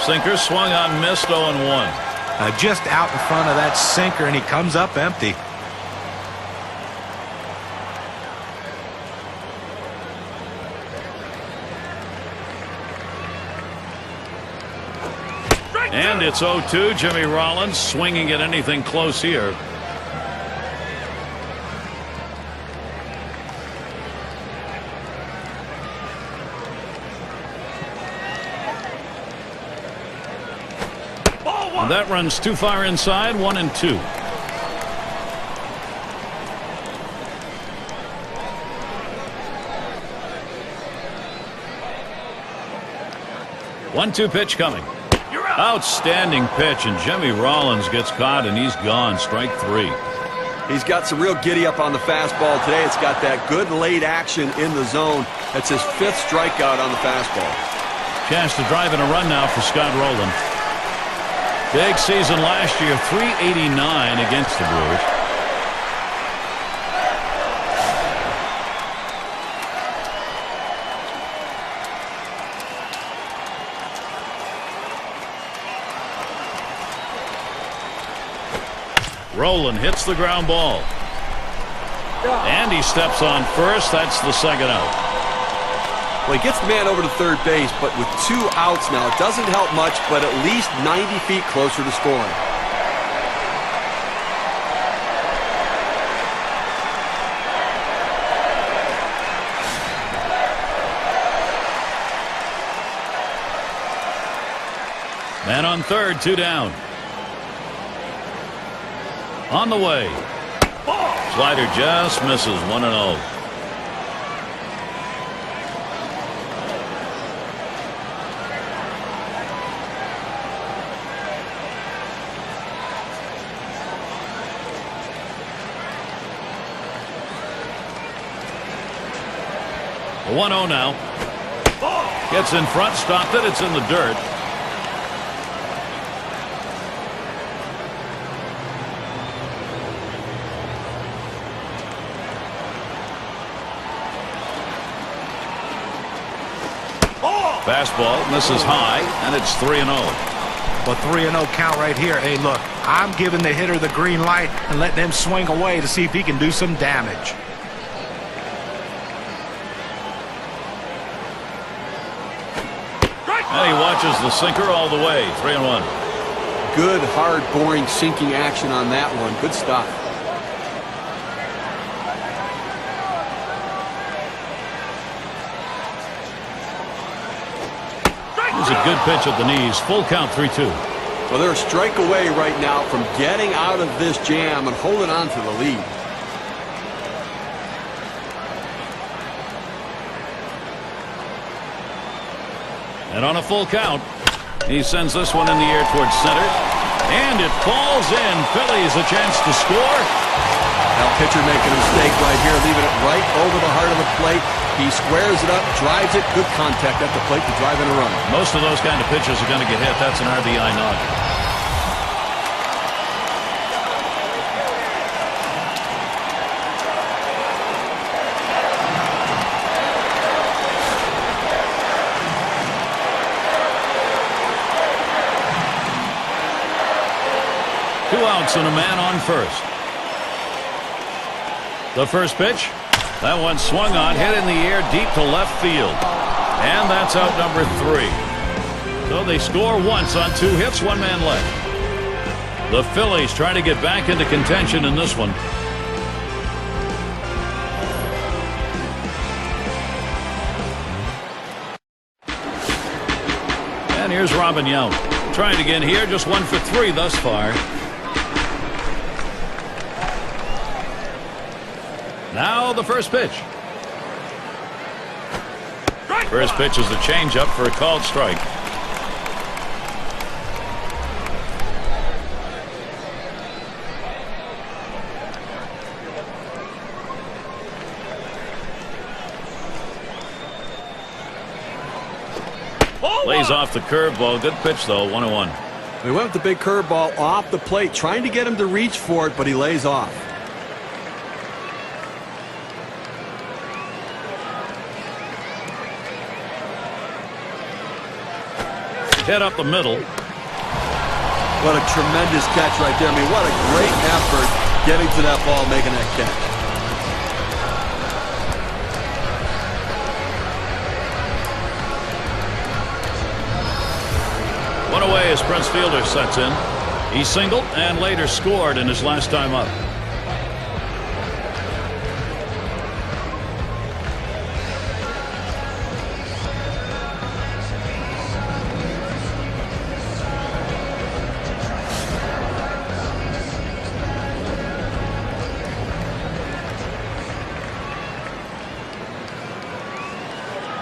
Sinker swung on, missed. 0-1. Just out in front of that sinker, and he comes up empty. And it's 0-2. Jimmy Rollins swinging at anything close here. That runs too far inside. 1-2. 1-2 pitch coming. Outstanding pitch, and Jimmy Rollins gets caught, and he's gone. Strike 3. He's got some real giddy up on the fastball today. It's got that good late action in the zone. That's his 5th strikeout on the fastball. Chance to drive in a run now for Scott Rowland. Big season last year, 389 against the Brewers. Rowland hits the ground ball. And he steps on first. That's the 2nd out. Well, he gets the man over to third base, but with 2 outs now, it doesn't help much, but at least 90 feet closer to scoring. Man on third, 2 down. On the way. Slider just misses. 1-0. A 1-0 now. Gets in front, stopped it. It's in the dirt. Fastball misses high, and it's 3-0. But 3-0 count right here. Hey, look, I'm giving the hitter the green light and letting him swing away to see if he can do some damage. And he watches the sinker all the way. 3-1. Good, hard, boring, sinking action on that one. Good stuff. A good pitch at the knees. Full count, 3-2. Well, they're a strike away right now from getting out of this jam and holding on to the lead. And on a full count, he sends this one in the air towards center. And it falls in. Phillies a chance to score. Now pitcher making a mistake right here, leaving it right over the heart of the plate. He squares it up, drives it, good contact at the plate to drive in a run. Most of those kind of pitches are going to get hit. That's an RBI knock. Two outs and a man on first. The first pitch. That one swung on, hit in the air deep to left field. And that's out number 3. So they score once on 2 hits, 1 man left. The Phillies trying to get back into contention in this one. And here's Robin Yount. Trying again here, just 1 for 3 thus far. Now the first pitch. First pitch is a changeup for a called strike. Lays off the curveball. Good pitch though. 1-1. He went with the big curveball off the plate, trying to get him to reach for it, but he lays off. Hit up the middle. What a tremendous catch right there. I mean, what a great effort getting to that ball, making that catch. One away as Prince Fielder sets in. He singled and later scored in his last time up.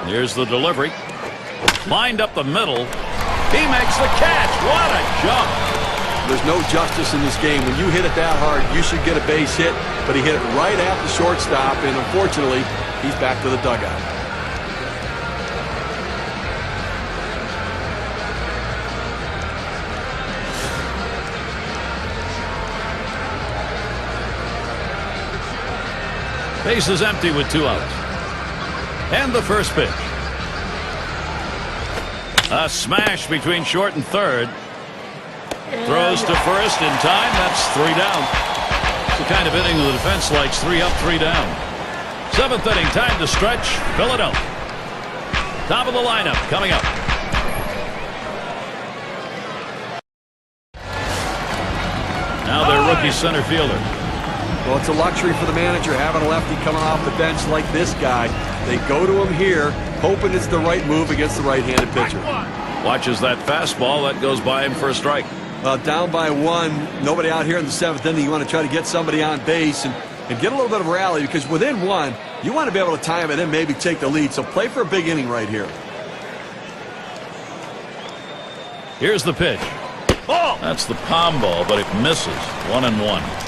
Here's the delivery. Lined up the middle. He makes the catch. What a jump. There's no justice in this game. When you hit it that hard, you should get a base hit, but he hit it right at the shortstop, and unfortunately, he's back to the dugout. Base is empty with 2 outs. And the first pitch. A smash between short and third. Throws to first in time. That's 3 down. It's the kind of inning the defense likes. 3 up, 3 down. 7th inning, time to stretch. Philadelphia. Top of the lineup coming up. Now their rookie center fielder. Well, it's a luxury for the manager having a lefty coming off the bench like this guy. They go to him here, hoping it's the right move against the right-handed pitcher. Watches that fastball. That goes by him for a strike. Down by 1, nobody out here in the 7th inning. You want to try to get somebody on base and get a little bit of rally, because within 1, you want to be able to time it and maybe take the lead. So play for a big inning right here. Here's the pitch. Oh! That's the palm ball, but it misses. 1-1.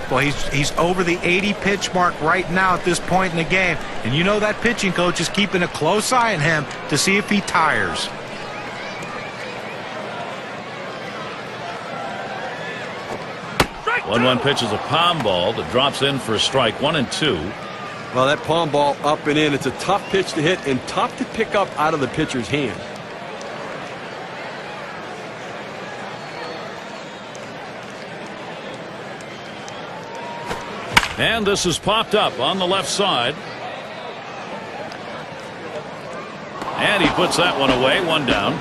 Well, he's over the 80 pitch mark right now at this point in the game. And you know that pitching coach is keeping a close eye on him to see if he tires. Strike 1-1 pitch is a palm ball that drops in for a strike. 1-2. Well, that palm ball up and in, it's a tough pitch to hit and tough to pick up out of the pitcher's hand. And this is popped up on the left side. And he puts that one away. 1 down.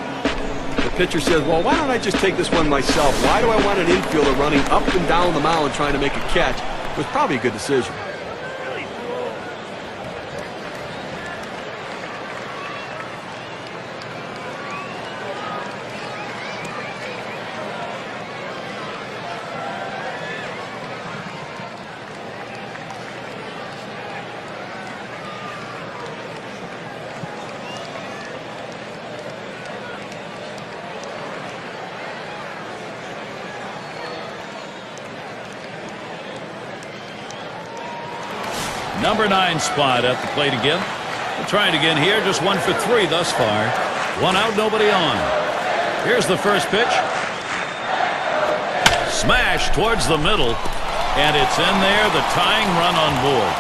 The pitcher says, well, why don't I just take this one myself? Why do I want an infielder running up and down the mound trying to make a catch? It was probably a good decision. Number 9 spot at the plate again. We're trying again here. Just 1 for 3 thus far. 1 out, nobody on. Here's the first pitch. Smash towards the middle. And it's in there. The tying run on board.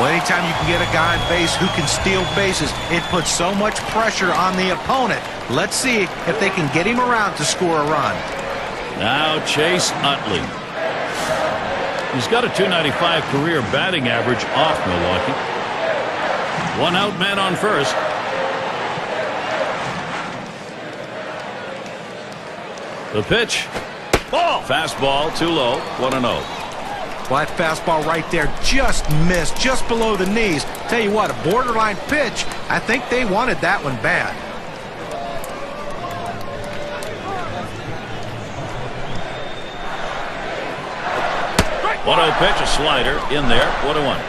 Well, anytime you can get a guy on base who can steal bases, it puts so much pressure on the opponent. Let's see if they can get him around to score a run. Now Chase Utley. He's got a .295 career batting average off Milwaukee. 1 out, man on first. The pitch. Ball. Fastball too low. 1-0. Well, that fastball right there just missed, just below the knees. Tell you what, a borderline pitch. I think they wanted that one bad. 1-0 pitch, a slider in there. 1-1.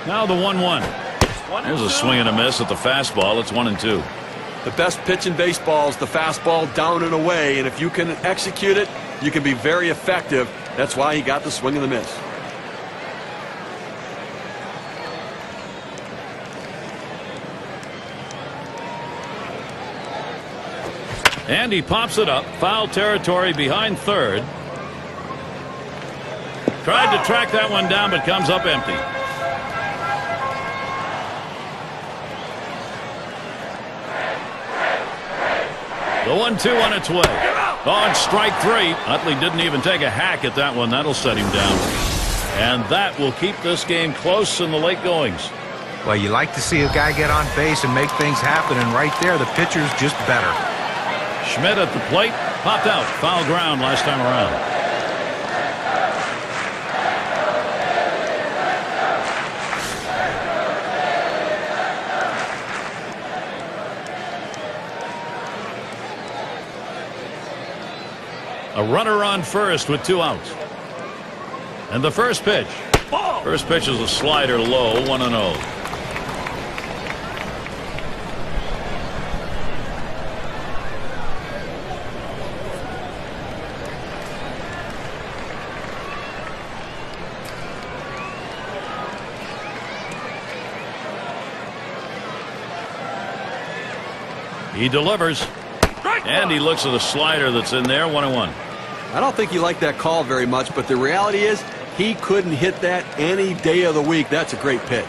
Now the 1-1. There's a swing and a miss at the fastball. It's 1-2. The best pitch in baseball is the fastball down and away, and if you can execute it, you can be very effective. That's why he got the swing and the miss. And he pops it up. Foul territory behind third. Tried to track that one down, but comes up empty. The 1-2 on its way. On strike 3. Utley didn't even take a hack at that one. That'll set him down. And that will keep this game close in the late goings. Well, you like to see a guy get on base and make things happen, and right there, the pitcher's just better. Schmidt at the plate, popped out. Foul ground last time around. A runner on first with 2 outs. And the first pitch. First pitch is a slider low, 1-0. He delivers. And he looks at the slider that's in there, 1-1. I don't think he liked that call very much, but the reality is he couldn't hit that any day of the week. That's a great pitch.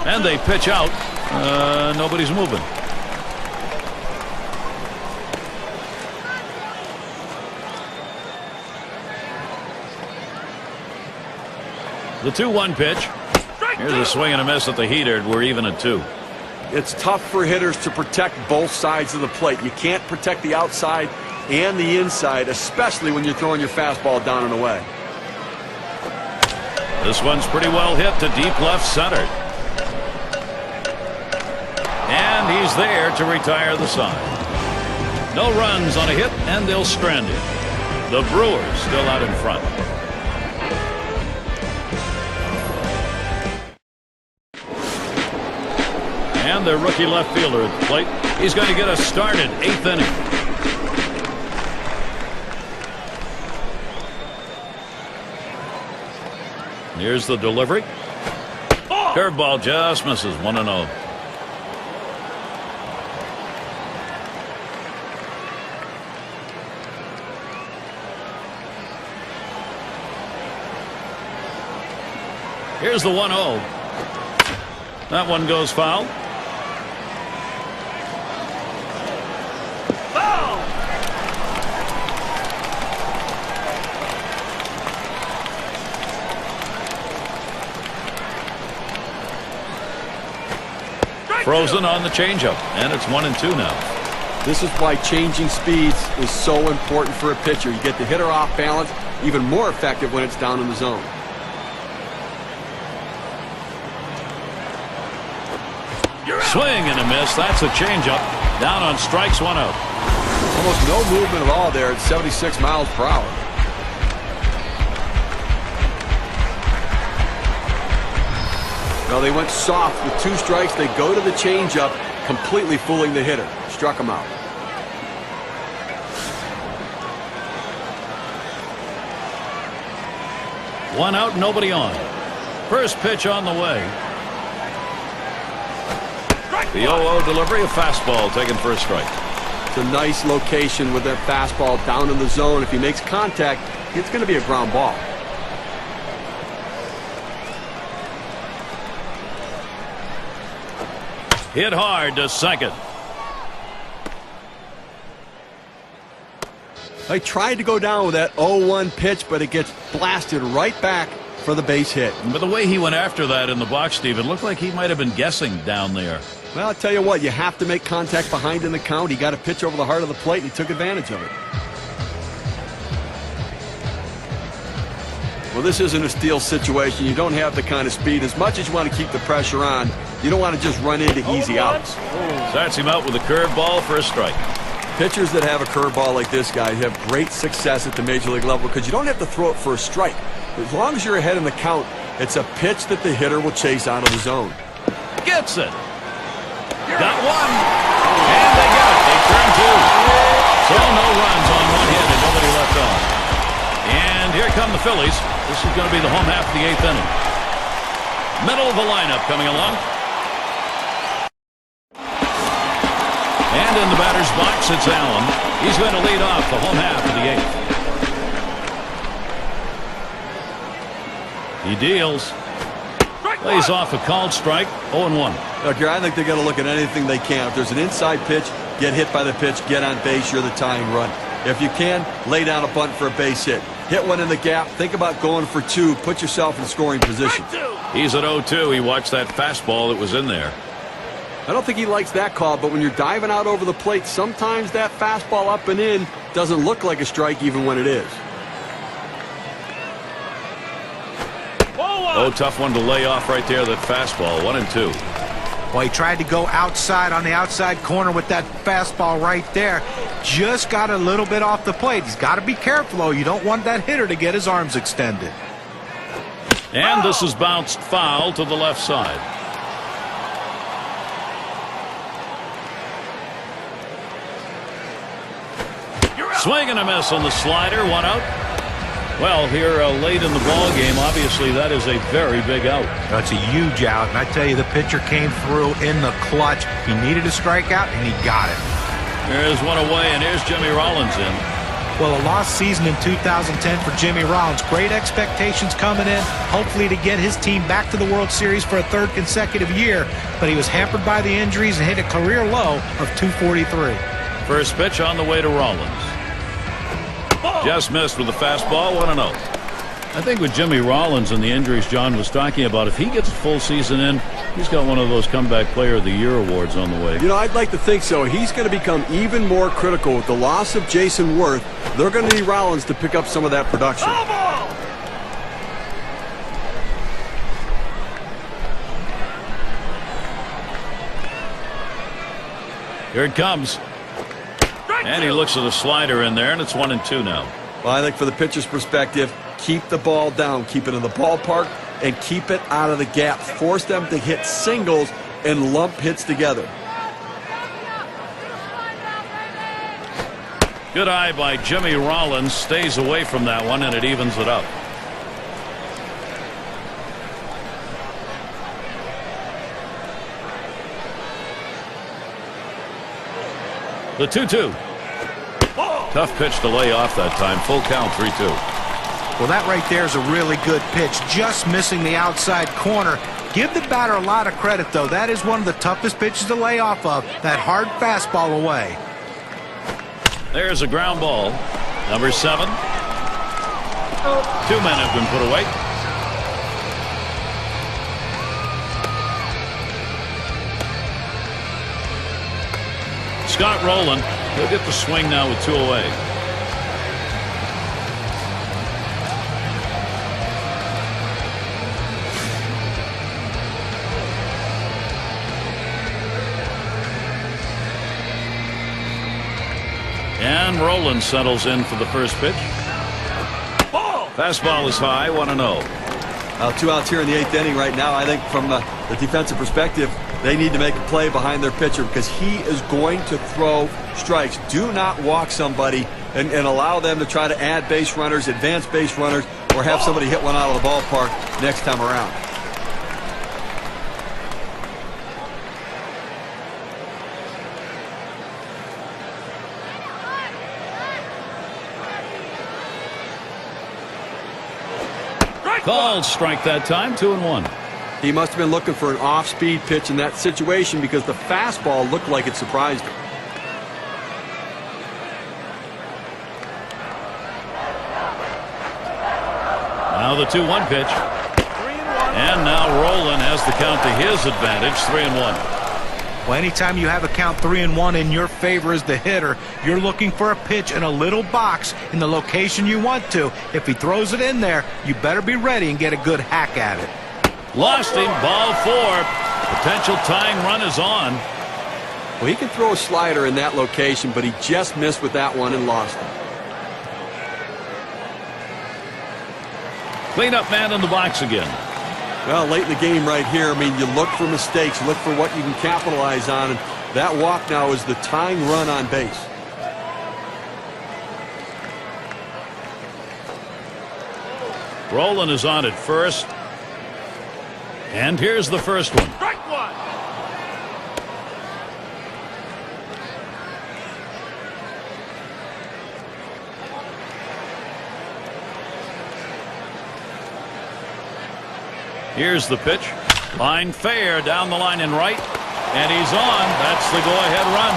And they pitch out. Nobody's moving. The 2-1 pitch. Here's a swing and a miss at the heater. We're even at 2. It's tough for hitters to protect both sides of the plate. You can't protect the outside and the inside, especially when you're throwing your fastball down and away. This one's pretty well hit to deep left center. And he's there to retire the side. No runs on a hit, and they'll strand him. The Brewers still out in front. And their rookie left fielder at the plate. He's going to get us started. 8th inning. Here's the delivery. Curveball just misses. 1-0. Here's the 1-0. That one goes foul. Frozen on the changeup, and it's 1-2 now. This is why changing speeds is so important for a pitcher. You get the hitter off balance, even more effective when it's down in the zone. Swing and a miss. That's a changeup. Down on strikes, 1 out. Almost no movement at all there at 76 miles per hour. Well, they went soft with 2 strikes. They go to the changeup, completely fooling the hitter. Struck him out. One out, nobody on. First pitch on the way. The 0-0 delivery, a fastball taken for a strike. It's a nice location with that fastball down in the zone. If he makes contact, it's going to be a ground ball. Hit hard to second. They tried to go down with that 0-1 pitch, but it gets blasted right back for the base hit. But the way he went after that in the box, Steve, it looked like he might have been guessing down there. Well, I'll tell you what, you have to make contact behind in the count. He got a pitch over the heart of the plate, and he took advantage of it. Well, this isn't a steal situation. You don't have the kind of speed. As much as you want to keep the pressure on, you don't want to just run into easy outs. Starts him out with a curveball for a strike. Pitchers that have a curveball like this guy have great success at the major league level because you don't have to throw it for a strike. As long as you're ahead in the count, it's a pitch that the hitter will chase out of the zone. Gets it. Got one. And they get it. They turn 2. So no runs on 1 hit and nobody left on. And here come the Phillies. This is going to be the home half of the 8th inning. Middle of the lineup coming along. And in the batter's box, it's Allen. He's going to lead off the home half of the 8th. He deals. Lays off a called strike. 0-1. Look here, I think they're going to look at anything they can. If there's an inside pitch, get hit by the pitch, get on base, you're the tying run. If you can, lay down a bunt for a base hit. Hit one in the gap. Think about going for 2. Put yourself in scoring position. He's at 0-2. He watched that fastball that was in there. I don't think he likes that call, but when you're diving out over the plate, sometimes that fastball up and in doesn't look like a strike even when it is. Oh, tough one to lay off right there, that fastball. 1-2. Well, he tried to go outside on the outside corner with that fastball right there. Just got a little bit off the plate. He's got to be careful, though. You don't want that hitter to get his arms extended. And this is bounced foul to the left side. Swing and a miss on the slider. 1 out. Well, here late in the ball game, obviously that is a very big out. That's a huge out, and I tell you, the pitcher came through in the clutch. He needed a strikeout, and he got it. There's one away, and here's Jimmy Rollins in. Well, a lost season in 2010 for Jimmy Rollins. Great expectations coming in, hopefully to get his team back to the World Series for a 3rd consecutive year, but he was hampered by the injuries and hit a career low of 243. First pitch on the way to Rollins. Just missed with the fastball. 1-0. I think with Jimmy Rollins and the injuries John was talking about, if he gets a full season in, he's got one of those comeback player of the year awards on the way. You know, I'd like to think so. He's going to become even more critical with the loss of Jason Worth. They're going to need Rollins to pick up some of that production. Here it comes. And he looks at a slider in there, and it's 1-2 now. Well, I think for the pitcher's perspective, keep the ball down, keep it in the ballpark, and keep it out of the gaps. Force them to hit singles and lump hits together. Good eye by Jimmy Rollins. Stays away from that one, and it evens it up. The 2-2. Tough pitch to lay off that time. Full count, 3-2. Well, that right there is a really good pitch. Just missing the outside corner. Give the batter a lot of credit, though. That is one of the toughest pitches to lay off of. That hard fastball away. There's a ground ball. Number 7. 2 men have been put away. Scott Rowland, he'll get the swing now with 2 away. And Rowland settles in for the first pitch. Fastball is high, 1-0. 2 outs here in the 8th inning right now. I think from the defensive perspective, they need to make a play behind their pitcher because he is going to throw strikes. Do not walk somebody and allow them to try to add base runners, advance base runners, or have somebody hit one out of the ballpark next time around. Called strike that time, 2-1. He must have been looking for an off-speed pitch in that situation because the fastball looked like it surprised him. Now the 2-1 pitch. And now Rowland has the count to his advantage, 3-1. Well, anytime you have a count 3-1 in your favor as the hitter, you're looking for a pitch in a little box in the location you want to. If he throws it in there, you better be ready and get a good hack at it. Lost him, ball 4. Potential tying run is on. Well, he can throw a slider in that location, but he just missed with that one and lost it. Cleanup man in the box again. Well, late in the game right here, I mean, you look for mistakes, you look for what you can capitalize on, and that walk now is the tying run on base. Rowland is on at first. And here's the first one. Strike 1. Here's the pitch. Line fair down the line and right. And he's on. That's the go-ahead run.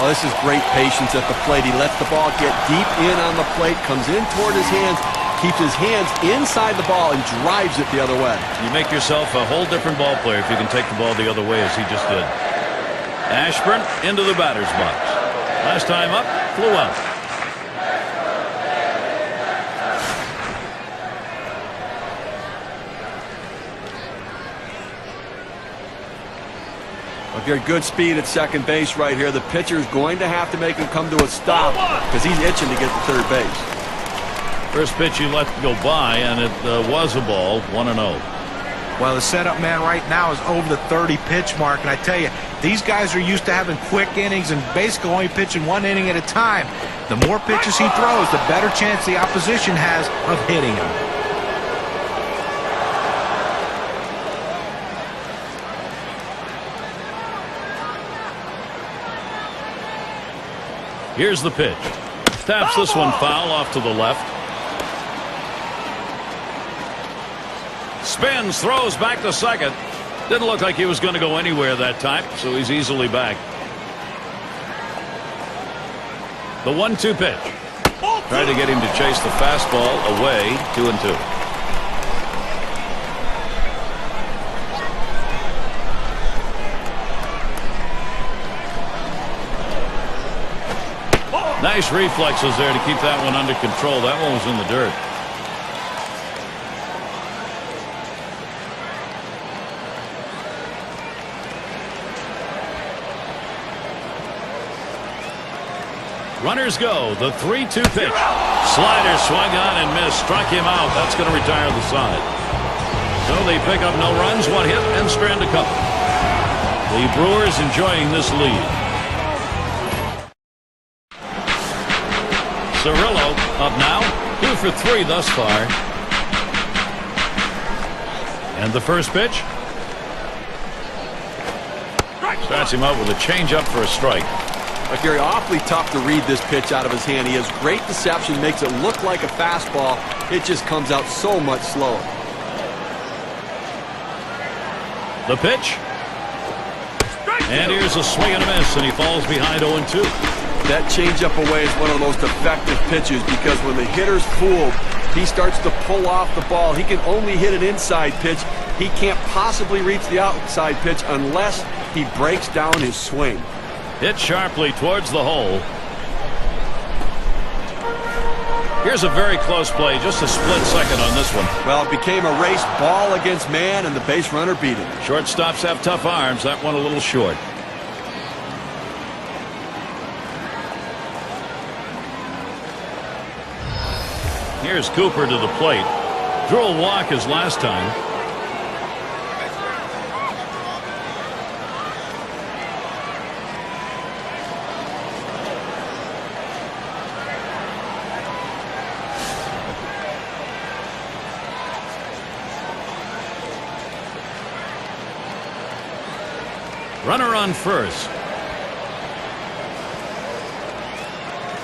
Oh, this is great patience at the plate. He lets the ball get deep in on the plate, comes in toward his hands, keeps his hands inside the ball, and drives it the other way. You make yourself a whole different ball player if you can take the ball the other way as he just did. Ashburn into the batter's box. Last time up, flew out. Very good speed at second base right here. The pitcher's going to have to make him come to a stop because he's itching to get to third base. First pitch he let go by, and it was a ball, 1-0. Well, the setup man right now is over the 30 pitch mark, and I tell you, these guys are used to having quick innings and basically only pitching 1 inning at a time. The more pitches he throws, the better chance the opposition has of hitting him. Here's the pitch. Taps this one foul off to the left. Spins, throws back to second. Didn't look like he was going to go anywhere that time, so he's easily back. The 1-2 pitch. Trying to get him to chase the fastball away, 2-2. Nice reflexes there to keep that one under control. That one was in the dirt. Runners go. The 3-2 pitch. Slider swung on and missed. Struck him out. That's going to retire the side. So they pick up no runs, 1 hit, and strand a couple. The Brewers enjoying this lead. Cirillo up now, 2 for 3 thus far. And the first pitch. Starts him out with a changeup for a strike. Gary, awfully tough to read this pitch out of his hand. He has great deception, makes it look like a fastball. It just comes out so much slower. The pitch. And here's a swing and a miss, and he falls behind 0-2. That changeup away is one of the most effective pitches because when the hitter's fooled, he starts to pull off the ball. He can only hit an inside pitch. He can't possibly reach the outside pitch unless he breaks down his swing. Hit sharply towards the hole. Here's a very close play, just a split second on this one. Well, it became a race, ball against man, and the base runner beat him. Shortstops have tough arms. That one a little short. Here's Cooper to the plate. Drew a walk his last time. Runner on first.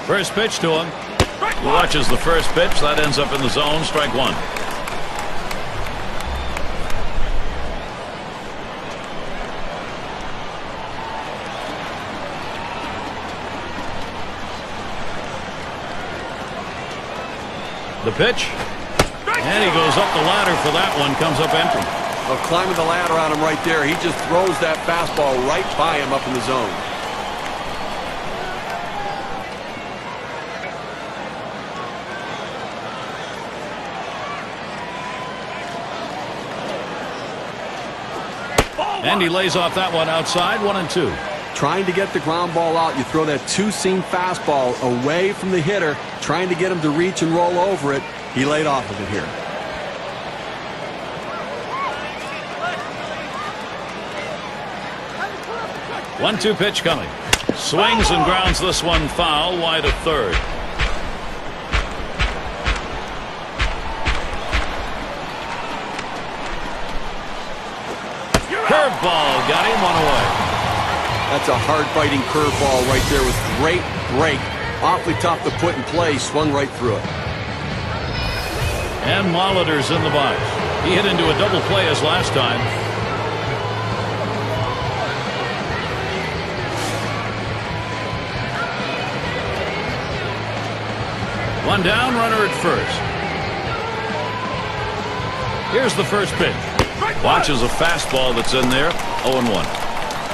First pitch to him. He watches the first pitch. That ends up in the zone. Strike 1. The pitch. And he goes up the ladder for that one. Comes up empty. Well, climbing the ladder on him right there. He just throws that fastball right by him up in the zone. And he lays off that one outside, 1-2. Trying to get the ground ball out, you throw that two-seam fastball away from the hitter, trying to get him to reach and roll over it. He laid off of it here. One-two pitch coming. Swings and grounds this one foul, wide of third. Curveball got him, one away. That's a hard-biting curveball right there with great break. Awfully tough to put in play. Swung right through it. And Molitor's in the box. He hit into a double play as last time. One down, runner at first. Here's the first pitch. Watches a fastball that's in there, 0-1.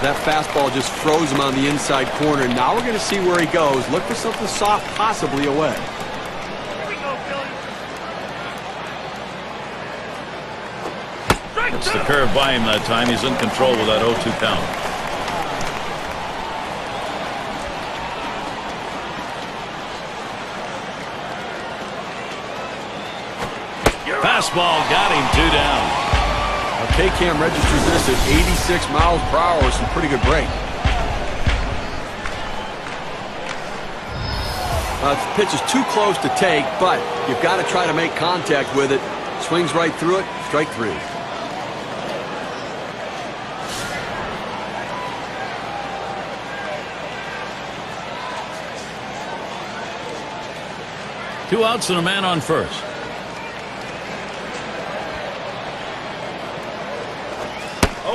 That fastball just froze him on the inside corner. Now we're going to see where he goes. Look for something soft, possibly away. Here we go, Phillies. It's the curve by him that time. He's in control with that 0-2 count. fastball got him 2 down. K-Cam registers this at 86 miles per hour with some pretty good break. The pitch is too close to take, but you've got to try to make contact with it. Swings right through it, strike 3. Two outs and a man on first.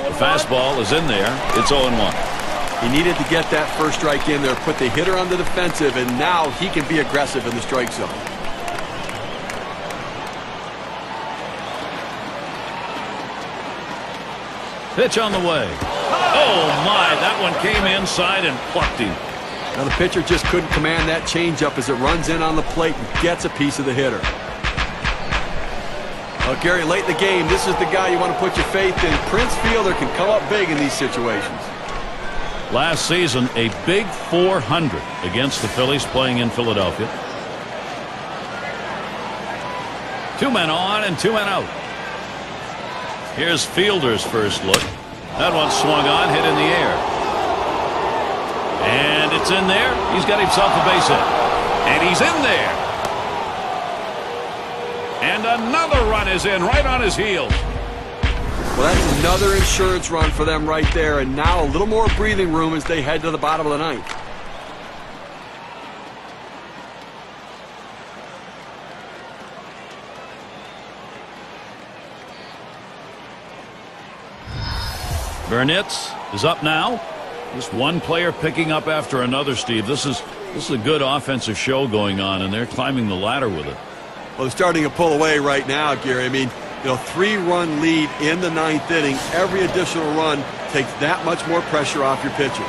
The fastball is in there. It's 0-1. He needed to get that first strike in there, put the hitter on the defensive, and now he can be aggressive in the strike zone. Pitch on the way. Oh, my. That one came inside and plucked him. Now the pitcher just couldn't command that changeup as it runs in on the plate and gets a piece of the hitter. Well, Gary, late in the game, this is the guy you want to put your faith in. Prince Fielder can come up big in these situations. Last season, a big 400 against the Phillies playing in Philadelphia. 2 men on and 2 men out. Here's Fielder's first look. That one swung on, hit in the air. And it's in there. He's got himself a base hit. And he's in there. And another run is in right on his heels. Well, that's another insurance run for them right there. And now a little more breathing room as they head to the bottom of the ninth. Burnitz is up now. Just one player picking up after another, Steve. This is a good offensive show going on, and they're climbing the ladder with it. Well, they're starting to pull away right now, Gary. I mean, 3-run lead in the 9th inning. Every additional run takes that much more pressure off your pitcher.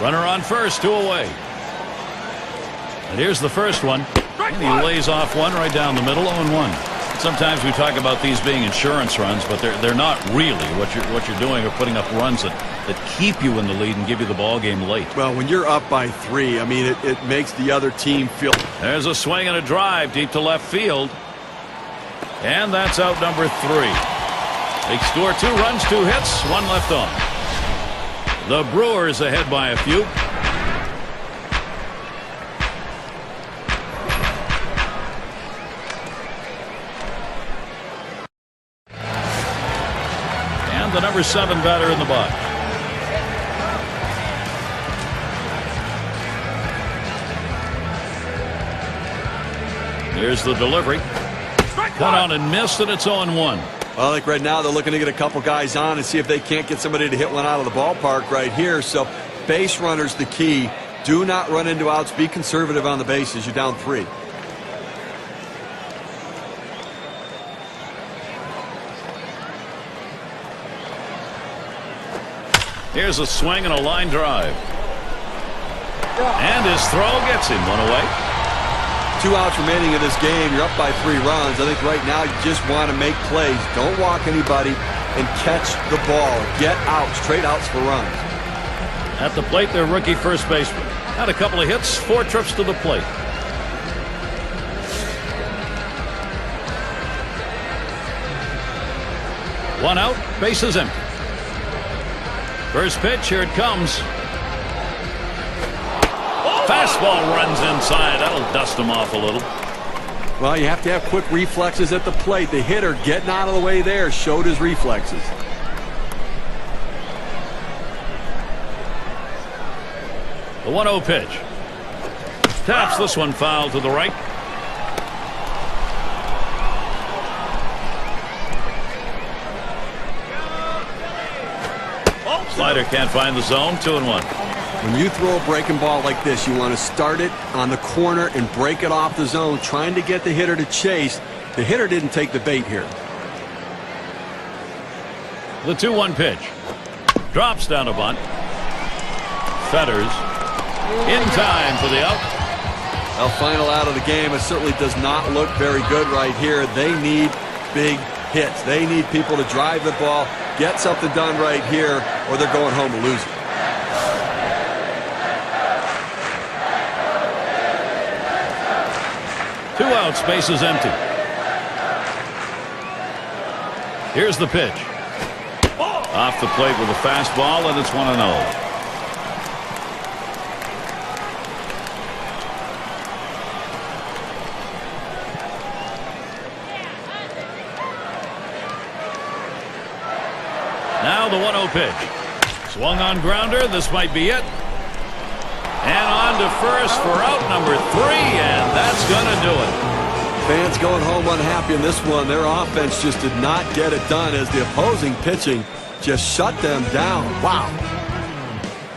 Runner on first, 2 away. And here's the first one. And he lays off one right down the middle, 0-1. Sometimes we talk about these being insurance runs, but they're not really. What you're doing are putting up runs that keep you in the lead and give you the ball game late. Well, when you're up by 3, I mean, it makes the other team feel. There's a swing and a drive deep to left field. And that's out number 3. They score 2 runs, 2 hits, 1 left on. The Brewers ahead by a few. And the number 7 batter in the box. Here's the delivery. Cut on and missed, and it's 0-1. Well, I think right now they're looking to get a couple guys on and see if they can't get somebody to hit one out of the ballpark right here. So base runner's the key. Do not run into outs. Be conservative on the bases. You're down 3. Here's a swing and a line drive. And his throw gets him 1 away. 2 outs remaining in this game. You're up by 3 runs. I think right now you just want to make plays. Don't walk anybody and catch the ball. Get outs. Trade outs for runs. At the plate, their rookie first baseman. Had a couple of hits, 4 trips to the plate. One out, bases empty. First pitch, here it comes. Fastball runs inside. That'll dust him off a little. Well, you have to have quick reflexes at the plate. The hitter getting out of the way there showed his reflexes. The 1-0 pitch. Taps this one foul to the right. Slider can't find the zone. 2-1. When you throw a breaking ball like this, you want to start it on the corner and break it off the zone, trying to get the hitter to chase. The hitter didn't take the bait here. The 2-1 pitch. Drops down a bunt. Fetters in time for the out. Well, final out of the game. It certainly does not look very good right here. They need big hits. They need people to drive the ball, get something done right here, or they're going home to lose it. Two outs, bases empty. Here's the pitch. Off the plate with a fastball, and it's 1-0. Now the 1-0 pitch. Swung on grounder. This might be it. And on to first for out number 3, and that's going to do it. Fans going home unhappy in this one. Their offense just did not get it done as the opposing pitching just shut them down. Wow.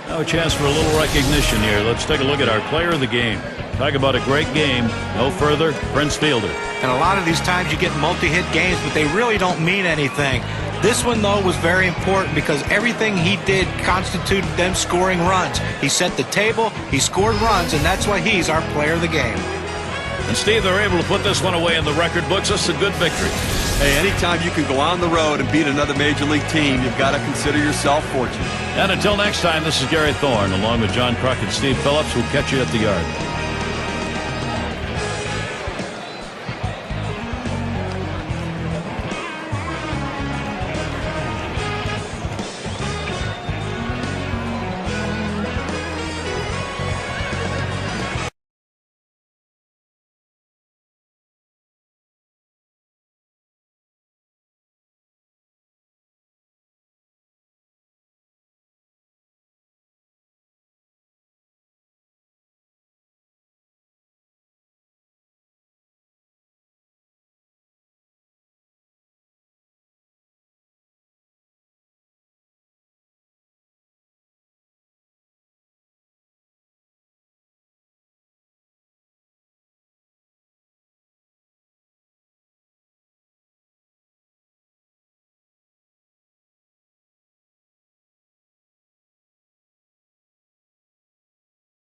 Now a chance for a little recognition here. Let's take a look at our player of the game. Talk about a great game. No further, Prince Fielder. And a lot of these times you get multi-hit games, but they really don't mean anything. This one, though, was very important because everything he did constituted them scoring runs. He set the table, he scored runs, and that's why he's our player of the game. And, Steve, they're able to put this one away in the record books. That's a good victory. Hey, anytime you can go on the road and beat another Major League team, you've got to consider yourself fortunate. And until next time, this is Gary Thorne, along with John Kruk and Steve Phillips. We'll catch you at the yard.